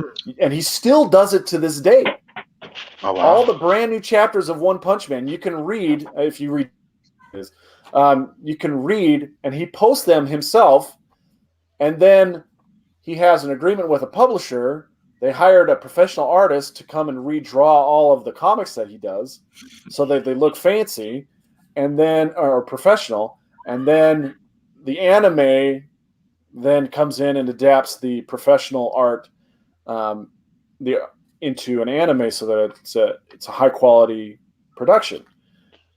still does it to this day. Oh, wow. All the brand new chapters of One Punch Man you can read if you read this. You can read, and he posts them himself, and then he has an agreement with a publisher. They hired a professional artist to come and redraw all of the comics that he does, so that they look fancy, or professional. And then the anime then comes in and adapts the professional art into an anime, so that it's a high quality production.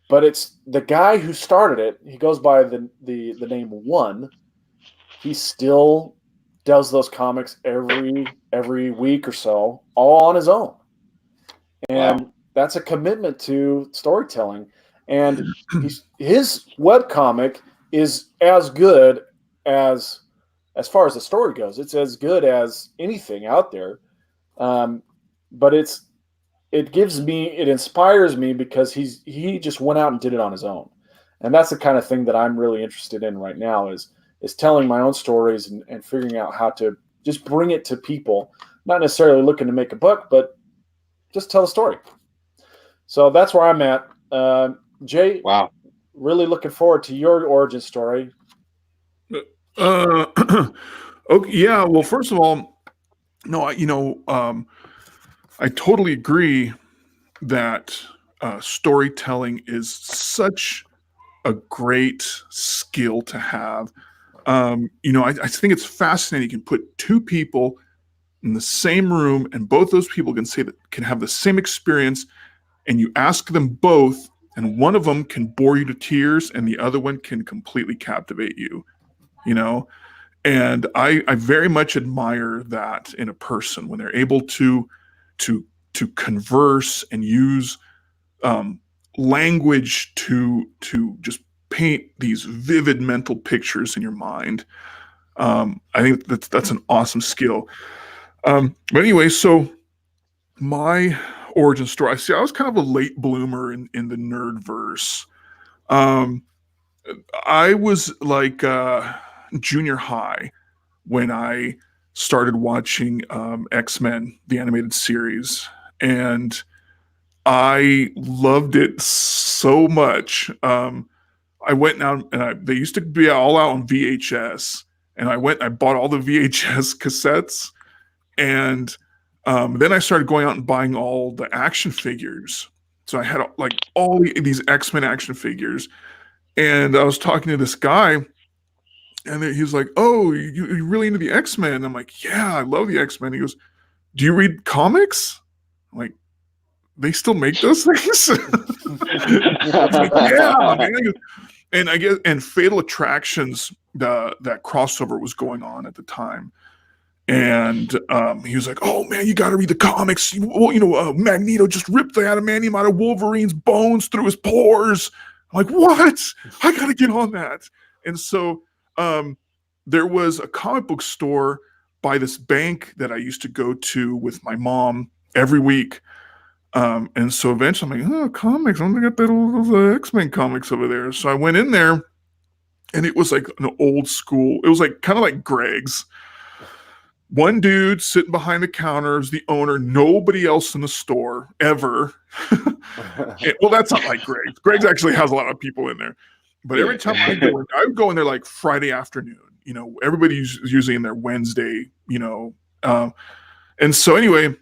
But it's the guy who started it. He goes by the name One. He still does those comics every week or so, all on his own. And that's a commitment to storytelling. And his webcomic is as good as far as the story goes. It's as good as anything out there. But it inspires me, because he just went out and did it on his own. And that's the kind of thing that I'm really interested in right now, is telling my own stories and figuring out how to just bring it to people, not necessarily looking to make a buck, but just tell a story. So that's where I'm at. Jay, Wow. Really looking forward to your origin story. Okay, yeah. Well, first of all, no, I totally agree that storytelling is such a great skill to have. I think it's fascinating. You can put two people in the same room, and both those people can have the same experience, and you ask them both, and one of them can bore you to tears, and the other one can completely captivate you. And I very much admire that in a person, when they're able to converse and use language to just paint these vivid mental pictures in your mind. I think that's an awesome skill. But anyway, so my origin story, I was kind of a late bloomer in the nerd verse. I was like junior high when I started watching X-Men, the animated series, and I loved it so much. I went out and they used to be all out on VHS, and I bought all the VHS cassettes, and then I started going out and buying all the action figures. So I had like all these X-Men action figures, and I was talking to this guy, and he was like, "Oh, you really into the X-Men?" I'm like, "Yeah, I love the X-Men." He goes, "Do you read comics?" I'm like, "They still make those things?" I was like, "Yeah, man." And I guess Fatal Attractions, that crossover was going on at the time, and he was like, "Oh man, you got to read the comics. Magneto just ripped the adamantium out of Wolverine's bones through his pores." I'm like, "What? I got to get on that." And so there was a comic book store by this bank that I used to go to with my mom every week. And so eventually I'm like, "Oh, comics, I'm gonna get those X-Men comics over there." So I went in there, and it was like an old school, it was like kind of like Greg's. One dude sitting behind the counter is the owner, nobody else in the store ever. Well, that's not like Greg's. Greg's actually has a lot of people in there. But every time I would go in there like Friday afternoon. Everybody's usually in there Wednesday, and so anyway,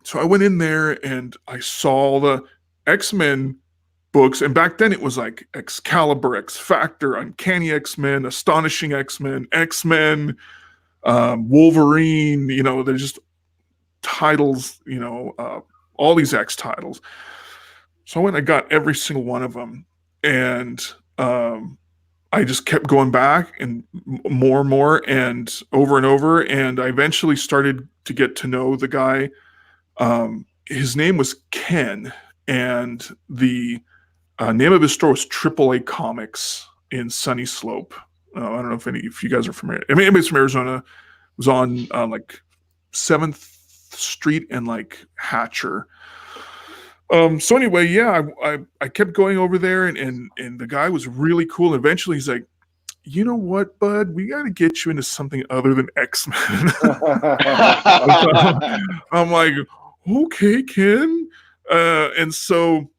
so I went in there and I saw the X-Men books. And back then it was like Excalibur, X Factor, Uncanny X-Men, Astonishing X-Men, X-Men, Wolverine, they're just titles, all these X titles. So I went and I got every single one of them. And I just kept going back and more and over. And I eventually started to get to know the guy. His name was Ken, and the name of his store was AAA Comics in Sunny Slope. I don't know if you guys are familiar. I mean, anybody's from Arizona. It was on like 7th Street and like Hatcher. So anyway, yeah, I kept going over there, and the guy was really cool. And eventually he's like, "You know what, bud? We got to get you into something other than X-Men." I'm like, "Okay, Ken." And so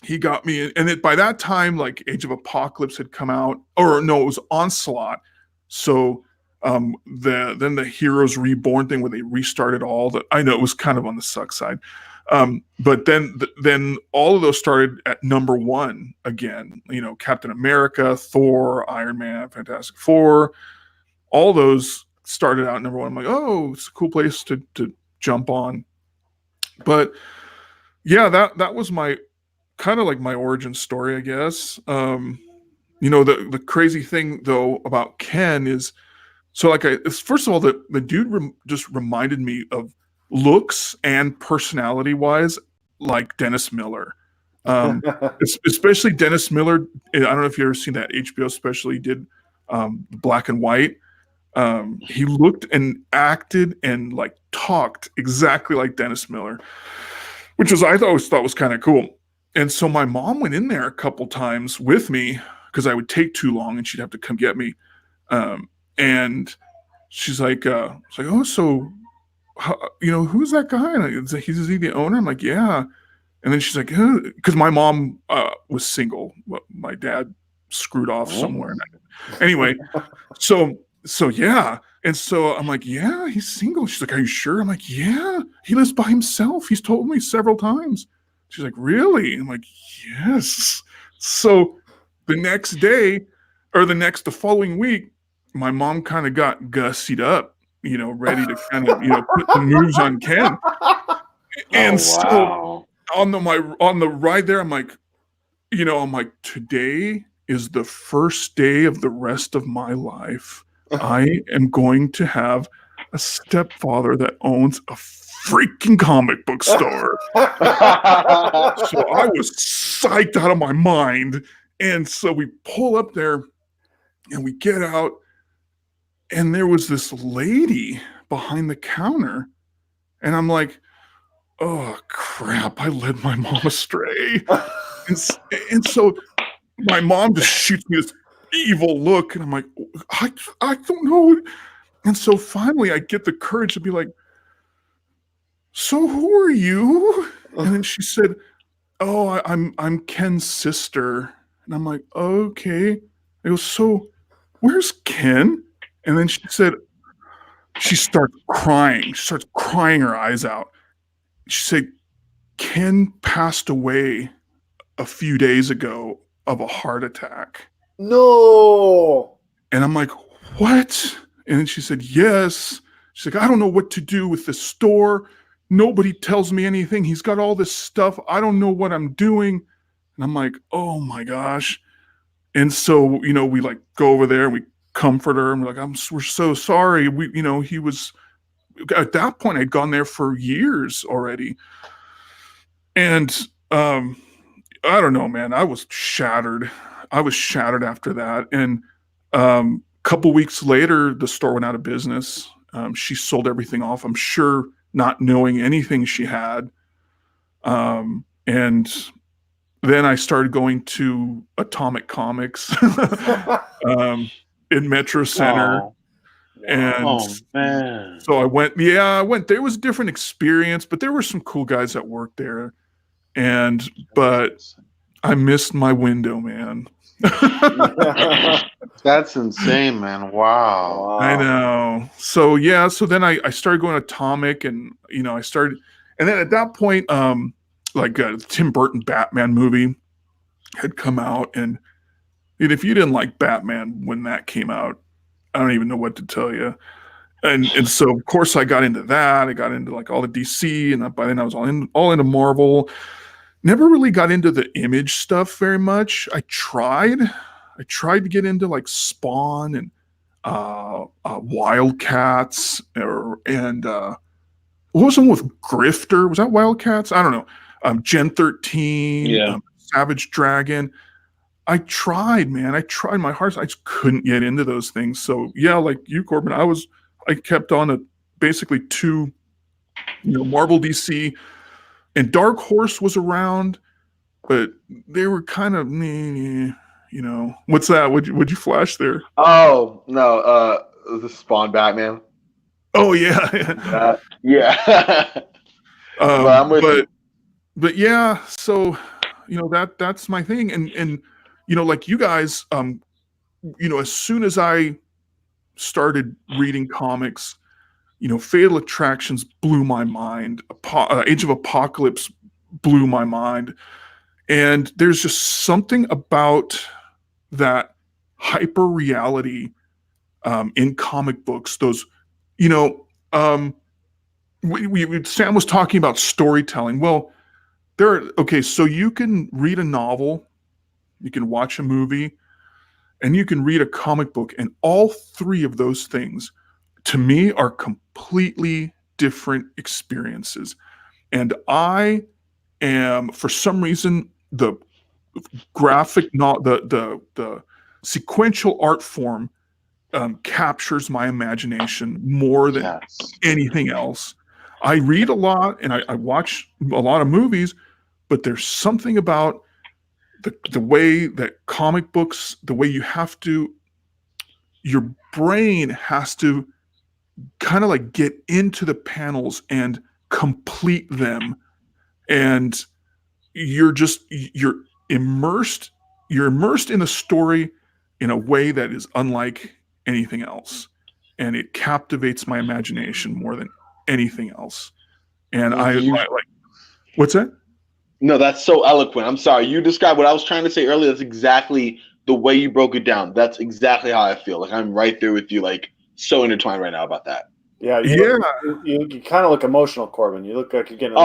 he got me in, and by that time, like Age of Apocalypse had come out, or no, it was Onslaught. So then the Heroes Reborn thing, where they restarted all the, I know it was kind of on the suck side. But then all of those started at number 1 again. Captain America, Thor, Iron Man, Fantastic Four, all those started out at number 1. I'm like, oh, it's a cool place to jump on. But yeah, that was my kind of like my origin story, I guess. The crazy thing though about Ken is, so like first of all, the dude just reminded me of looks and personality wise like Dennis Miller. Especially Dennis Miller. I don't know if you've ever seen that HBO special he did, Black and White. He looked and acted and like talked exactly like Dennis Miller, which I always thought was kind of cool. And so my mom went in there a couple times with me because I would take too long and she'd have to come get me. And she's like, "Oh, so who's that guy?" And he's the owner. I'm like, "Yeah." And then she's like, because my mom was single. My dad screwed off somewhere. Anyway, so yeah. And so I'm like, "Yeah, he's single." She's like, "Are you sure?" I'm like, "Yeah, he lives by himself. He's told me several times." She's like, "Really?" I'm like, "Yes." So the next day, or the following week, my mom kind of got gussied up, ready to kind of, put the moves on Ken. And so on the ride there, I'm like, today is the first day of the rest of my life. I am going to have a stepfather that owns a freaking comic book store. So I was psyched out of my mind. And so we pull up there and we get out, and there was this lady behind the counter. And I'm like, "Oh crap, I led my mom astray." And so my mom just shoots me this evil look, and I'm like, I don't know. And so finally, I get the courage to be like, so who are you? And then she said, oh, I'm Ken's sister. And I'm like, okay. I go, so where's Ken? And then she said, she starts crying. She starts crying her eyes out. She said, Ken passed away a few days ago of a heart attack. No. And I'm like, what? And then she said, yes. She's like, I don't know what to do with the store. Nobody tells me anything. He's got all this stuff. I don't know what I'm doing. And I'm like, oh my gosh. And so, we like go over there and we comfort her. And we're like, we're so sorry. He was, at that point, I'd gone there for years already. And I don't know, man, I was shattered. After that. And a couple weeks later, the store went out of business. She sold everything off, I'm sure, not knowing anything she had. And then I started going to Atomic Comics in Metro Center. Oh, And man. so I went. There was a different experience, but there were some cool guys that worked there. But I missed my window, man. That's insane, man. Wow. I know. So then I started going to Atomic, and I started, and then at that point, the Tim Burton Batman movie had come out, and if you didn't like Batman when that came out, I don't even know what to tell you. And so of course I got into that. I got into like all the DC, and by then I was all into Marvel. Never really got into the Image stuff very much. I tried to get into like Spawn and Wildcats, and what was the one with Grifter? Was that Wildcats? I don't know. Gen 13, Savage Dragon. I tried, man. I tried my hardest. I just couldn't get into those things. So like you, Corbin, I kept on to basically two, Marvel, DC. And Dark Horse was around, but they were kind of, what's that? Would you flash there? Oh no, the Spawn Batman. Oh yeah, yeah. But yeah. So that's my thing, and like you guys, as soon as I started reading comics, Fatal Attractions blew my mind. Age of Apocalypse blew my mind. And there's just something about that hyper reality in comic books. Those, Sam was talking about storytelling. Well, so you can read a novel, you can watch a movie, and you can read a comic book, and all three of those things, to me, are completely different experiences. And I am, for some reason, the sequential art form captures my imagination more than anything else. I read a lot and I watch a lot of movies, but there's something about the way that comic books, the way your brain has to kind of like get into the panels and complete them, and you're immersed in the story in a way that is unlike anything else, and it captivates my imagination more than anything else. And I like, what's that? No, that's so eloquent. I'm sorry. You described what I was trying to say earlier. That's exactly the way you broke it down. That's exactly how I feel. Like I'm right there with you. Like so intertwined right now about that. Yeah, you kind of look emotional, Corbin. You look like you're getting.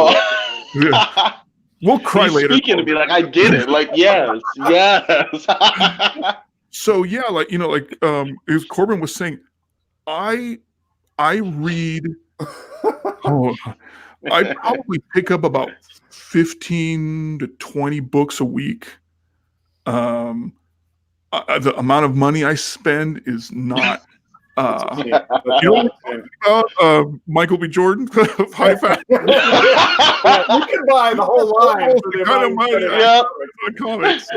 Yeah. We'll cry later. Speaking to me like I get it. Like yes. So yeah, as Corbin was saying, I read. I probably pick up about 15 to 20 books a week. The amount of money I spend is not You know Michael B. Jordan, High Fashion. You can buy the whole line for the Kind of amount money you Yep. on comics.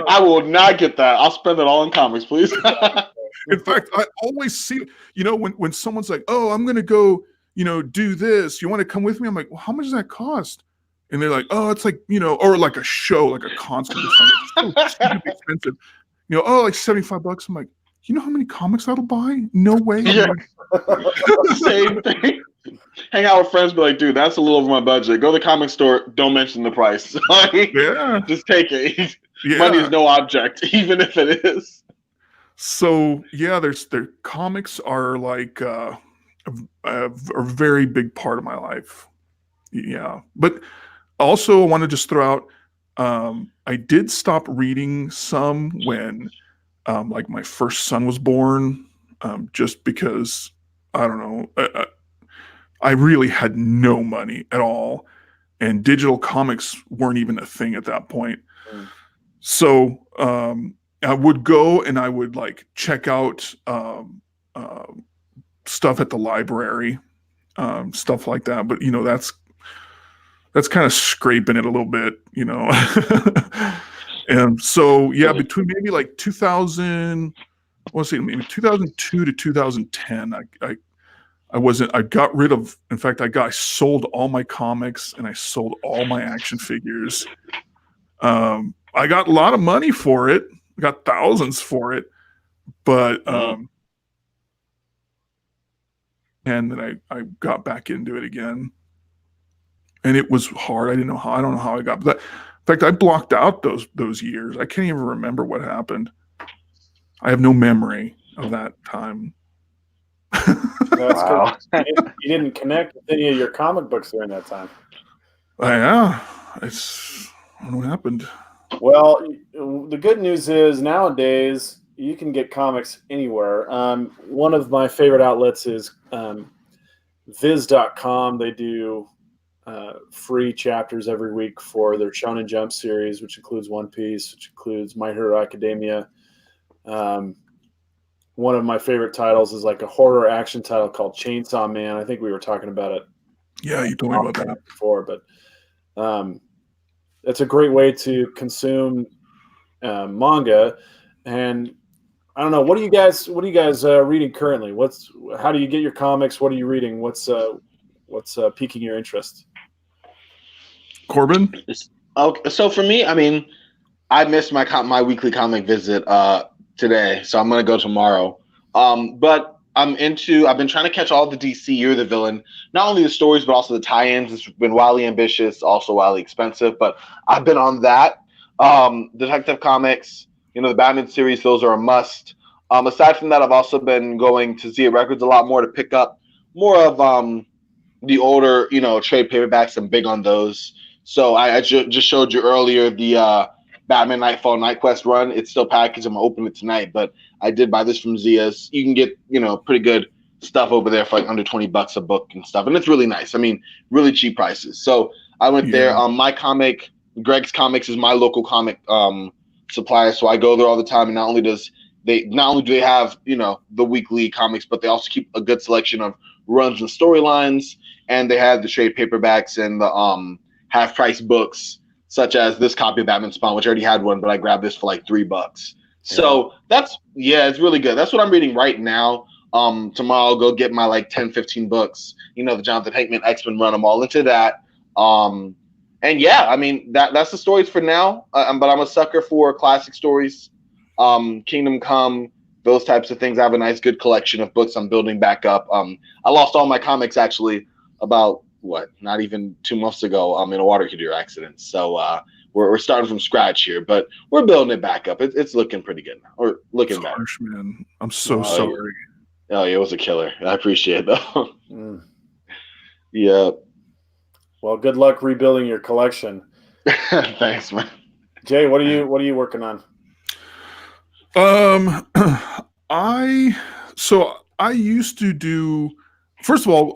I will not get that. I'll spend it all in comics, please. In fact, I always see, when someone's like, "Oh, I'm gonna go, do this. You want to come with me?" I'm like, "Well, how much does that cost?" And they're like, "Oh, it's like, or like a show, like a concert or something. It's so stupid expensive. Oh, like $75." I'm like, "You know how many comics that'll buy? No way." Yeah. Same thing. Hang out with friends, be like, "Dude, that's a little over my budget. Go to the comic store. Don't mention the price. Yeah. Just take it. Yeah. Money is no object, even if it is." So yeah, their comics are like a very big part of my life. Yeah, but also I want to just throw out, I did stop reading some when like my first son was born, just because I don't know, I really had no money at all, and digital comics weren't even a thing at that point. So I would go and I would like check out stuff at the library, stuff like that. But that's kind of scraping it a little bit, And so yeah, between maybe like 2000, let's see, maybe 2002 to 2010, I got rid of. In fact, I sold all my comics and I sold all my action figures. I got a lot of money for it. I got thousands for it, but and then I got back into it again, and it was hard. I don't know how I got that. In fact, I blocked out those years. I can't even remember what happened. I have no memory of that time. That's Wow. you didn't connect with any of your comic books during that time. Yeah, I don't know what happened. Well, the good news is nowadays you can get comics anywhere. One of my favorite outlets is Viz.com. They do free chapters every week for their Shonen Jump series, which includes One Piece, which includes My Hero Academia. One of my favorite titles is like a horror action title called Chainsaw Man. I think we were talking about it. Yeah, you told me about that before, but it's a great way to consume manga. And I don't know, what are you guys reading currently? How do you get your comics? What are you reading? What's piquing your interest? Corban? Okay, so for me, I mean, I missed my weekly comic visit today, so I'm gonna go tomorrow. But I've been trying to catch all the DC You're the Villain, not only the stories but also the tie-ins. It's been wildly ambitious, also wildly expensive, but I've been on that. Detective Comics, the Batman series, those are a must. Aside from that, I've also been going to Zia Records a lot more to pick up more of the older, trade paperbacks. I'm big on those. So I just showed you earlier the Batman Nightfall Night Quest run. It's still packaged. I'm gonna open it tonight, but I did buy this from Zia's. You can get pretty good stuff over there for like under $20 a book and stuff, and it's really nice. I mean, really cheap prices. So I went there. My comic, Greg's Comics, is my local comic supplier, so I go there all the time. And not only do they have the weekly comics, but they also keep a good selection of runs and storylines, and they have the trade paperbacks and the half price books, such as this copy of Batman Spawn, which I already had one, but I grabbed this for like $3. So it's really good. That's what I'm reading right now. Tomorrow I'll go get my like 10, 15 books, the Jonathan Hickman X-Men run. I'm all into that. And yeah, I mean, that's the stories for now. But I'm a sucker for classic stories, Kingdom Come, those types of things. I have a nice, good collection of books I'm building back up. I lost all my comics actually about not even 2 months ago in a water heater accident. So we're starting from scratch here, but we're building it back up. It's looking pretty good now, or looking better. Harsh, man. I'm so sorry. Oh, yeah, it was a killer. I appreciate it though. Yeah. Well, good luck rebuilding your collection. Thanks, man. Jay, what are you working on? I used to do, first of all,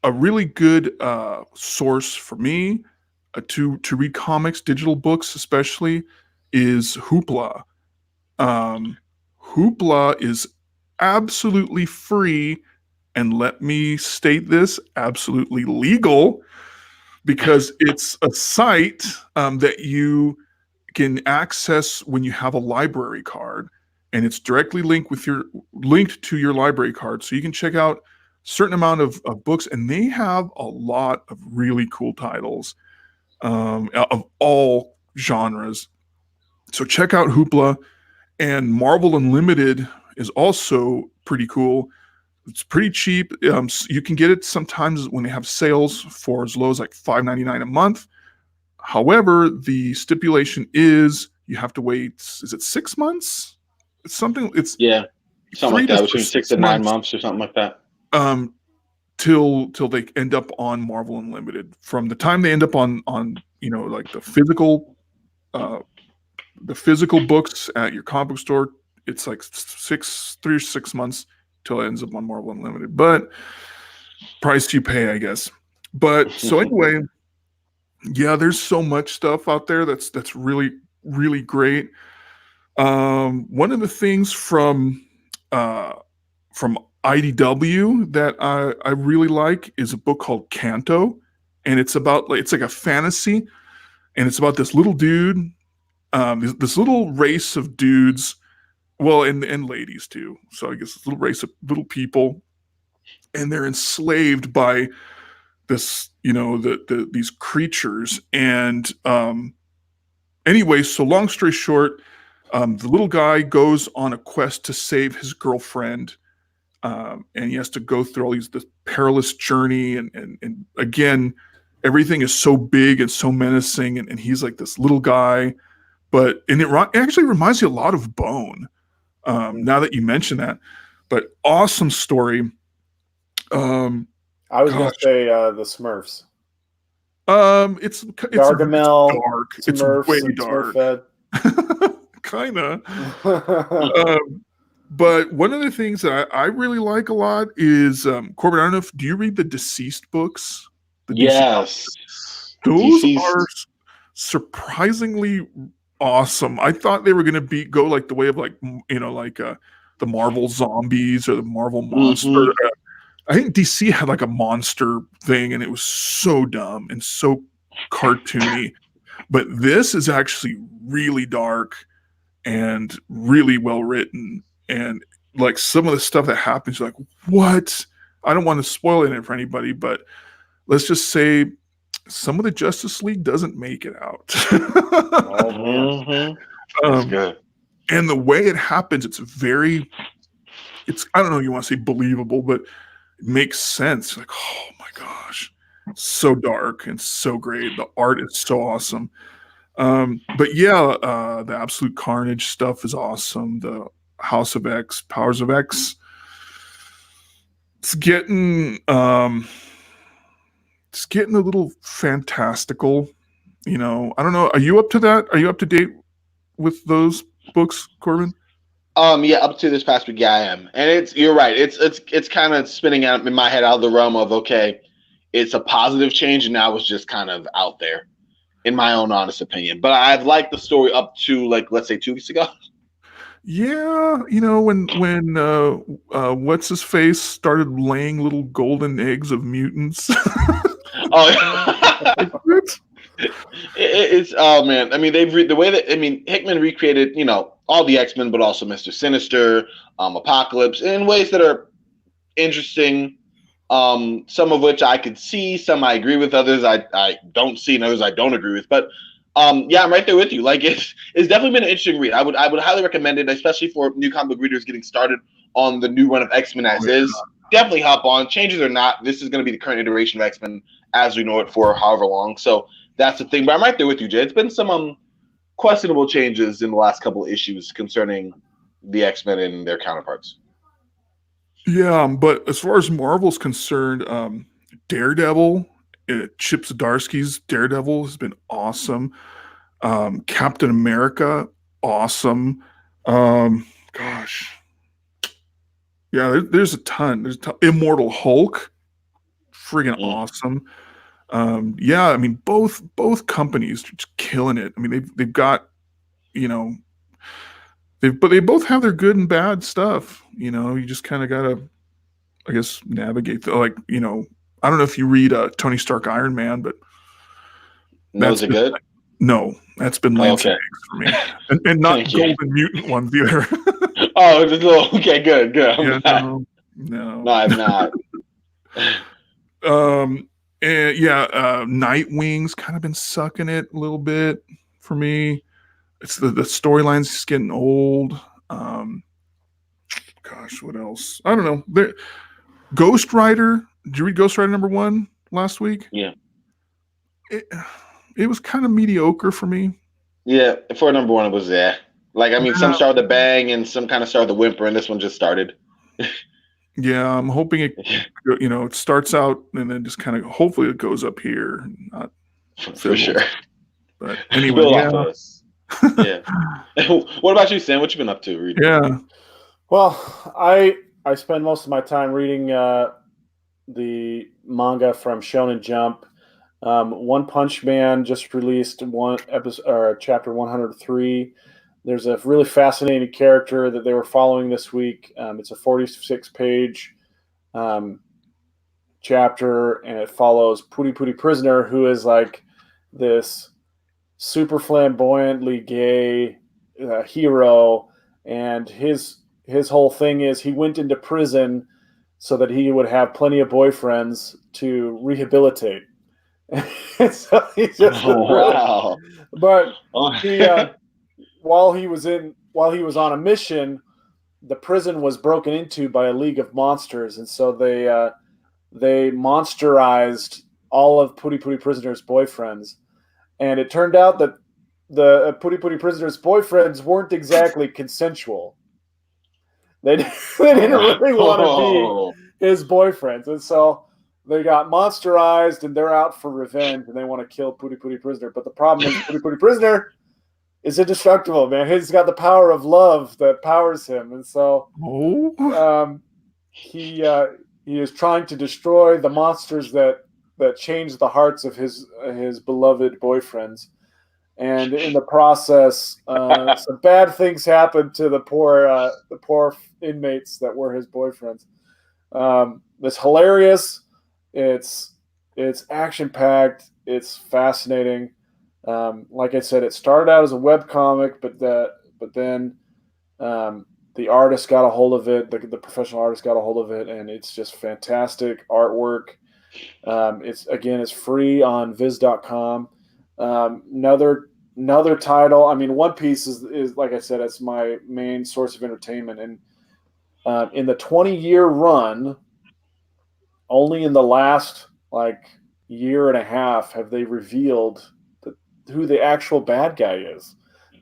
a really good source for me to read comics, digital books especially, is Hoopla. Hoopla is absolutely free, and let me state this, absolutely legal, because it's a site that you can access when you have a library card, and it's directly linked to your library card, so you can check out a certain amount of books, and they have a lot of really cool titles of all genres. So check out Hoopla. And Marvel Unlimited is also pretty cool. It's pretty cheap. You can get it sometimes when they have sales for as low as like $5.99 a month. However, the stipulation is you have to wait. Is it 6 months? It's something. It's something like that, between 6 and 9 months or something like that. Till they end up on Marvel Unlimited. From the time they end up on like the physical books at your comic book store, it's like 3 or 6 months till it ends up on Marvel Unlimited. But price you pay, I guess. But so anyway, yeah, there's so much stuff out there that's really, really great. One of the things from IDW that I really like is a book called Kanto, and it's like a fantasy, and it's about this little dude, this little race of dudes, well, and ladies too. So I guess this little race of little people, and they're enslaved by this, these creatures. And anyway, so long story short, the little guy goes on a quest to save his girlfriend. And he has to go through this perilous journey, and again, everything is so big and so menacing, and he's like this little guy, but it actually reminds you a lot of Bone. Now that you mention that, but awesome story. I was going to say the Smurfs. It's Gargamel, dark. Smurfs, it's way dark. Kind of. But one of the things that I really like a lot is, Corbin, I don't know do you read the Deceased books? Yes. Those are surprisingly awesome. I thought they were going to go like the way of the Marvel Zombies or the Marvel Monster. Mm-hmm. I think DC had like a monster thing, and it was so dumb and so cartoony. But this is actually really dark and really well written. And like some of the stuff that happens, you're like, what? I don't want to spoil it for anybody, but let's just say some of the Justice League doesn't make it out. Oh, man. That's good. And the way it happens, it's I don't know, you want to say believable, but it makes sense. Like, oh my gosh, so dark and so great. The art is so awesome. But yeah, the Absolute Carnage stuff is awesome. The House of X, Powers of X. It's getting a little fantastical. I don't know. Are you up to that? Are you up to date with those books, Corbin? Yeah, up to this past week, yeah, I am. And you're right. It's kind of spinning out in my head out of the realm of, okay, it's a positive change, and now it's just kind of out there, in my own honest opinion. But I've liked the story up to, like, let's say 2 weeks ago. Yeah, when what's his face started laying little golden eggs of mutants. It's man. I mean, the way that Hickman recreated all the X-Men, but also Mr. Sinister, Apocalypse in ways that are interesting. Some of which I could see, some I agree with, others I don't see, and others I don't agree with. But yeah, I'm right there with you. Like it's definitely been an interesting read. I would highly recommend it, especially for new comic book readers getting started on the new run of X-Men as is. Definitely hop on. Changes or not, this is going to be the current iteration of X-Men as we know it for however long. So that's the thing. But I'm right there with you, Jay. It's been some questionable changes in the last couple of issues concerning the X-Men and their counterparts. Yeah, but as far as Marvel's concerned, Daredevil, Chip Zdarsky's Daredevil has been awesome. Captain America, awesome. Gosh. Yeah, there's a ton. Immortal Hulk, friggin' awesome. Yeah, I mean both companies are just killing it. I mean they've got but they both have their good and bad stuff. You just kind of gotta, I guess, navigate. I don't know if you read Tony Stark Iron Man, but Those are good. No, that's been Lancing Okay. eggs for me, and not Thank you. Golden Mutant ones either. Oh, just a little. Okay, good. I'm glad. No. No, I'm not. And Nightwing's kind of been sucking it a little bit for me. It's the storyline's just getting old. Gosh, what else? I don't know. Ghost Rider. Did you read Ghost Rider #1 last week? Yeah. It was kind of mediocre for me. Yeah, for #1 it was there. Like, I mean, some start with a bang and some kind of start with a whimper, and this one just started. Yeah, I'm hoping it starts out and then just kind of hopefully it goes up here, not for sure. But anyway, build off of us. Yeah. What about you, Sam? What you been up to reading? Yeah. Well, I spend most of my time reading the manga from Shonen Jump. One Punch Man just released one episode or chapter 103. There's a really fascinating character that they were following this week. It's a 46-page chapter, and it follows Puri Puri Prisoner, who is like this super flamboyantly gay hero, and his whole thing is he went into prison so that he would have plenty of boyfriends to rehabilitate. So he's just wow. But he, while he was on a mission, the prison was broken into by a league of monsters, and so they monsterized all of Puri Puri Prisoner's boyfriends. And it turned out that the Puri Puri Prisoner's boyfriends weren't exactly consensual. They didn't really want to be his boyfriends. And so they got monsterized, and they're out for revenge, and they want to kill Puri Puri Prisoner. But the problem is Puri Puri Prisoner is indestructible, man. He's got the power of love that powers him. And so he is trying to destroy the monsters that change the hearts of his beloved boyfriends. And in the process, some bad things happen to the poor inmates that were his boyfriends. It's hilarious. It's action-packed. It's fascinating. Like I said, it started out as a webcomic, but then the artist got a hold of it. The professional artist got a hold of it, and it's just fantastic artwork. It's free on Viz.com. Another title. I mean, One Piece is like I said, it's my main source of entertainment. And in the 20-year run, only in the last year and a half have they revealed who the actual bad guy is,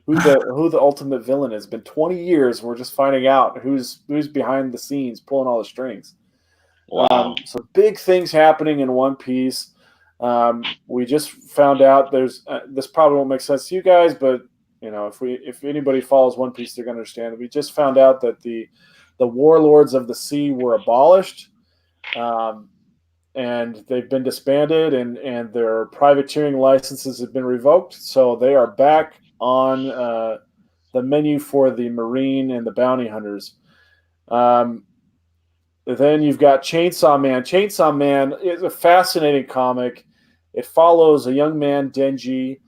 who the ultimate villain is. It's been 20 years. We're just finding out who's behind the scenes, pulling all the strings. Wow. So big things happening in One Piece. We just found out there's this probably won't make sense to you guys, but if anybody follows One Piece, they're going to understand that we just found out that the warlords of the sea were abolished, and they've been disbanded, and their privateering licenses have been revoked. So they are back on the menu for the Marine and the bounty hunters. Then you've got Chainsaw Man. Chainsaw Man is a fascinating comic. It follows a young man, Denji.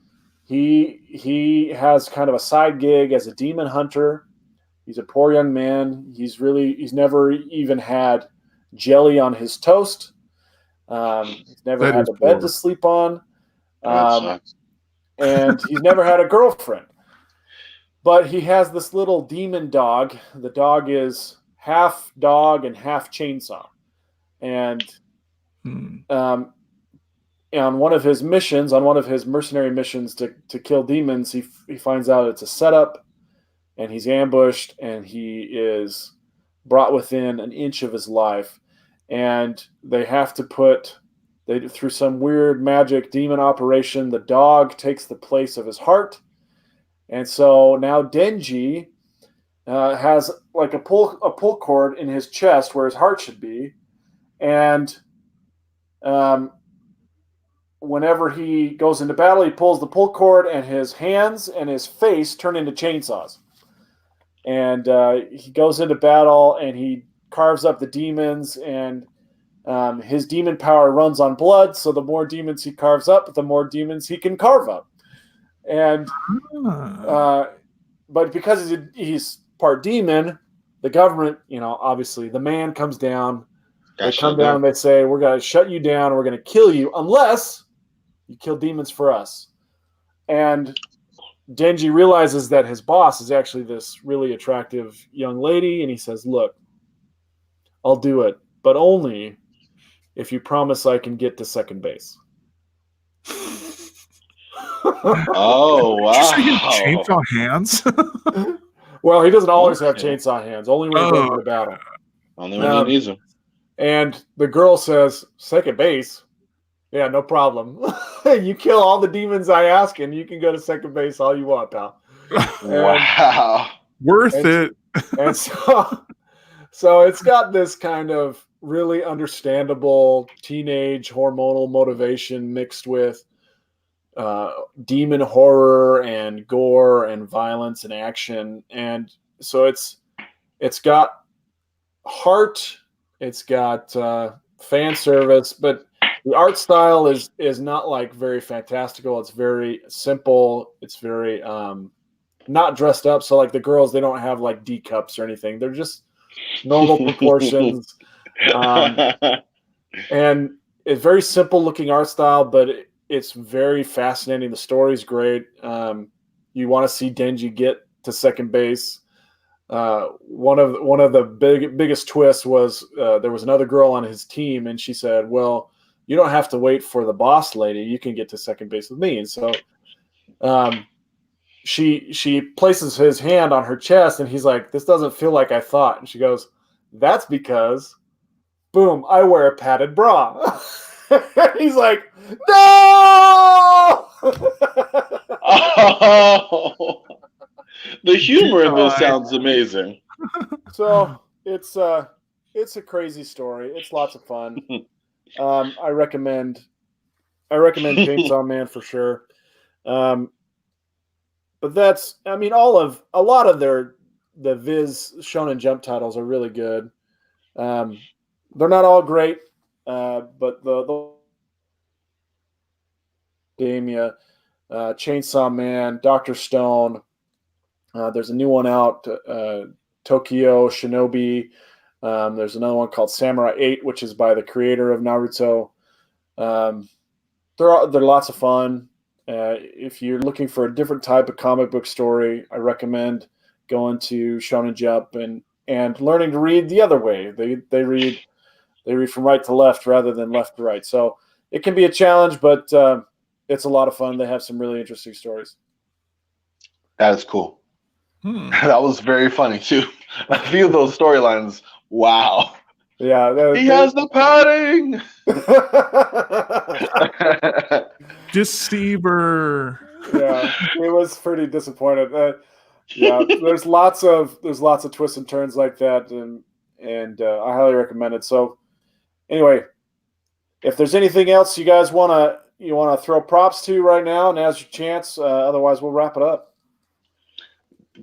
He has kind of a side gig as a demon hunter. He's a poor young man. He's never even had jelly on his toast. He's never had a bed to sleep on. And he's never had a girlfriend. But he has this little demon dog. The dog is half dog and half chainsaw. And on one of his missions, on one of his mercenary missions to kill demons, he finds out it's a setup, and he's ambushed, and he is brought within an inch of his life. And they have to through some weird magic demon operation, the dog takes the place of his heart. And so now Denji has like a pull cord in his chest where his heart should be. And whenever he goes into battle, he pulls the pull cord, and his hands and his face turn into chainsaws. and he goes into battle and he carves up the demons, and his demon power runs on blood. So the more demons he carves up, the more demons he can carve up. And but because he's part demon, the government, obviously the man comes down. They come down and they say, we're going to shut you down. We're going to kill you unless you kill demons for us. And Denji realizes that his boss is actually this really attractive young lady. And he says, look, I'll do it, but only if you promise I can get to second base. Oh, wow. Did you say he had chainsaw hands? Well, he doesn't always have chainsaw hands, only when he goes into battle. Only when he needs them. And the girl says, second base? Yeah, no problem. You kill all the demons I ask, and you can go to second base all you want, pal. Wow. Worth it. And so it's got this kind of really understandable teenage hormonal motivation mixed with demon horror and gore and violence and action. And so it's got heart, it's got fan service, but the art style is not like very fantastical. It's very simple. It's very not dressed up. So like the girls, they don't have like D cups or anything. They're just normal proportions. And it's very simple looking art style, but it's very fascinating. The story's great. You want to see Denji get to second base. One of the biggest twists was there was another girl on his team, and she said, well, you don't have to wait for the boss lady. You can get to second base with me. And so she places his hand on her chest, and he's like, this doesn't feel like I thought. And she goes, that's because, boom, I wear a padded bra. He's like, no! Oh, the humor in this sounds amazing. So it's a crazy story. It's lots of fun. I recommend Chainsaw Man for sure. But that's, I mean, a lot of the Viz Shonen Jump titles are really good. They're not all great, but the Academia, Chainsaw Man, Dr. Stone. There's a new one out, Tokyo Shinobi. There's another one called Samurai 8, which is by the creator of Naruto. They're lots of fun. If you're looking for a different type of comic book story, I recommend going to Shonen Jump and learning to read the other way. They read from right to left rather than left to right. So it can be a challenge, but it's a lot of fun. They have some really interesting stories. That is cool. That was very funny too. A few of those storylines. Wow. Yeah, he has the padding. Deceiver. Yeah, he was pretty disappointed. Yeah, there's lots of twists and turns like that, and I highly recommend it. So, anyway, if there's anything else you guys want to throw props to right now, now's your chance. Otherwise, we'll wrap it up.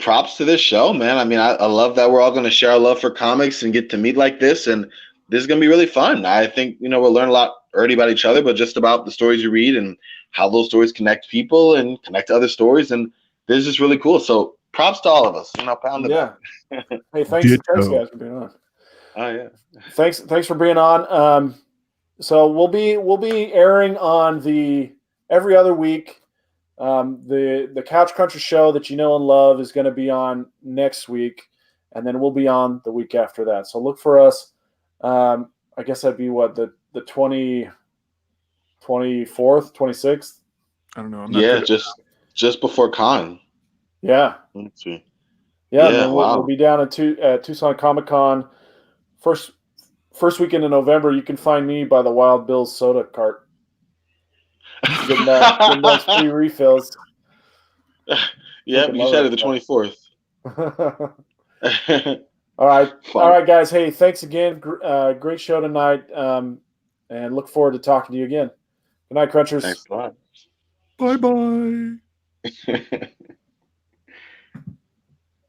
Props to this show, man. I mean, I love that we're all going to share our love for comics and get to meet like this, and this is going to be really fun. I think, we'll learn a lot already about each other, but just about the stories you read and how those stories connect people and connect to other stories, and this is just really cool. So props to all of us. Pound it. Yeah. Hey, thanks guys for being on. Oh yeah. Thanks for being on. So we'll be airing on the every other week. The Couch Cruncher show that you know and love is going to be on next week, and then we'll be on the week after that. So look for us. I guess that'd be what, the 24th, 26th. I don't know. Yeah, just before Con. Yeah. Let's see. Yeah, and we'll be down at Tucson Comic Con first weekend in November. You can find me by the Wild Bill's soda cart. Getting those free refills. Yeah, you said it, the 24th. All right, guys. Hey, thanks again. Great show tonight, and look forward to talking to you again. Good night, Crunchers. Thanks a lot. Bye-bye.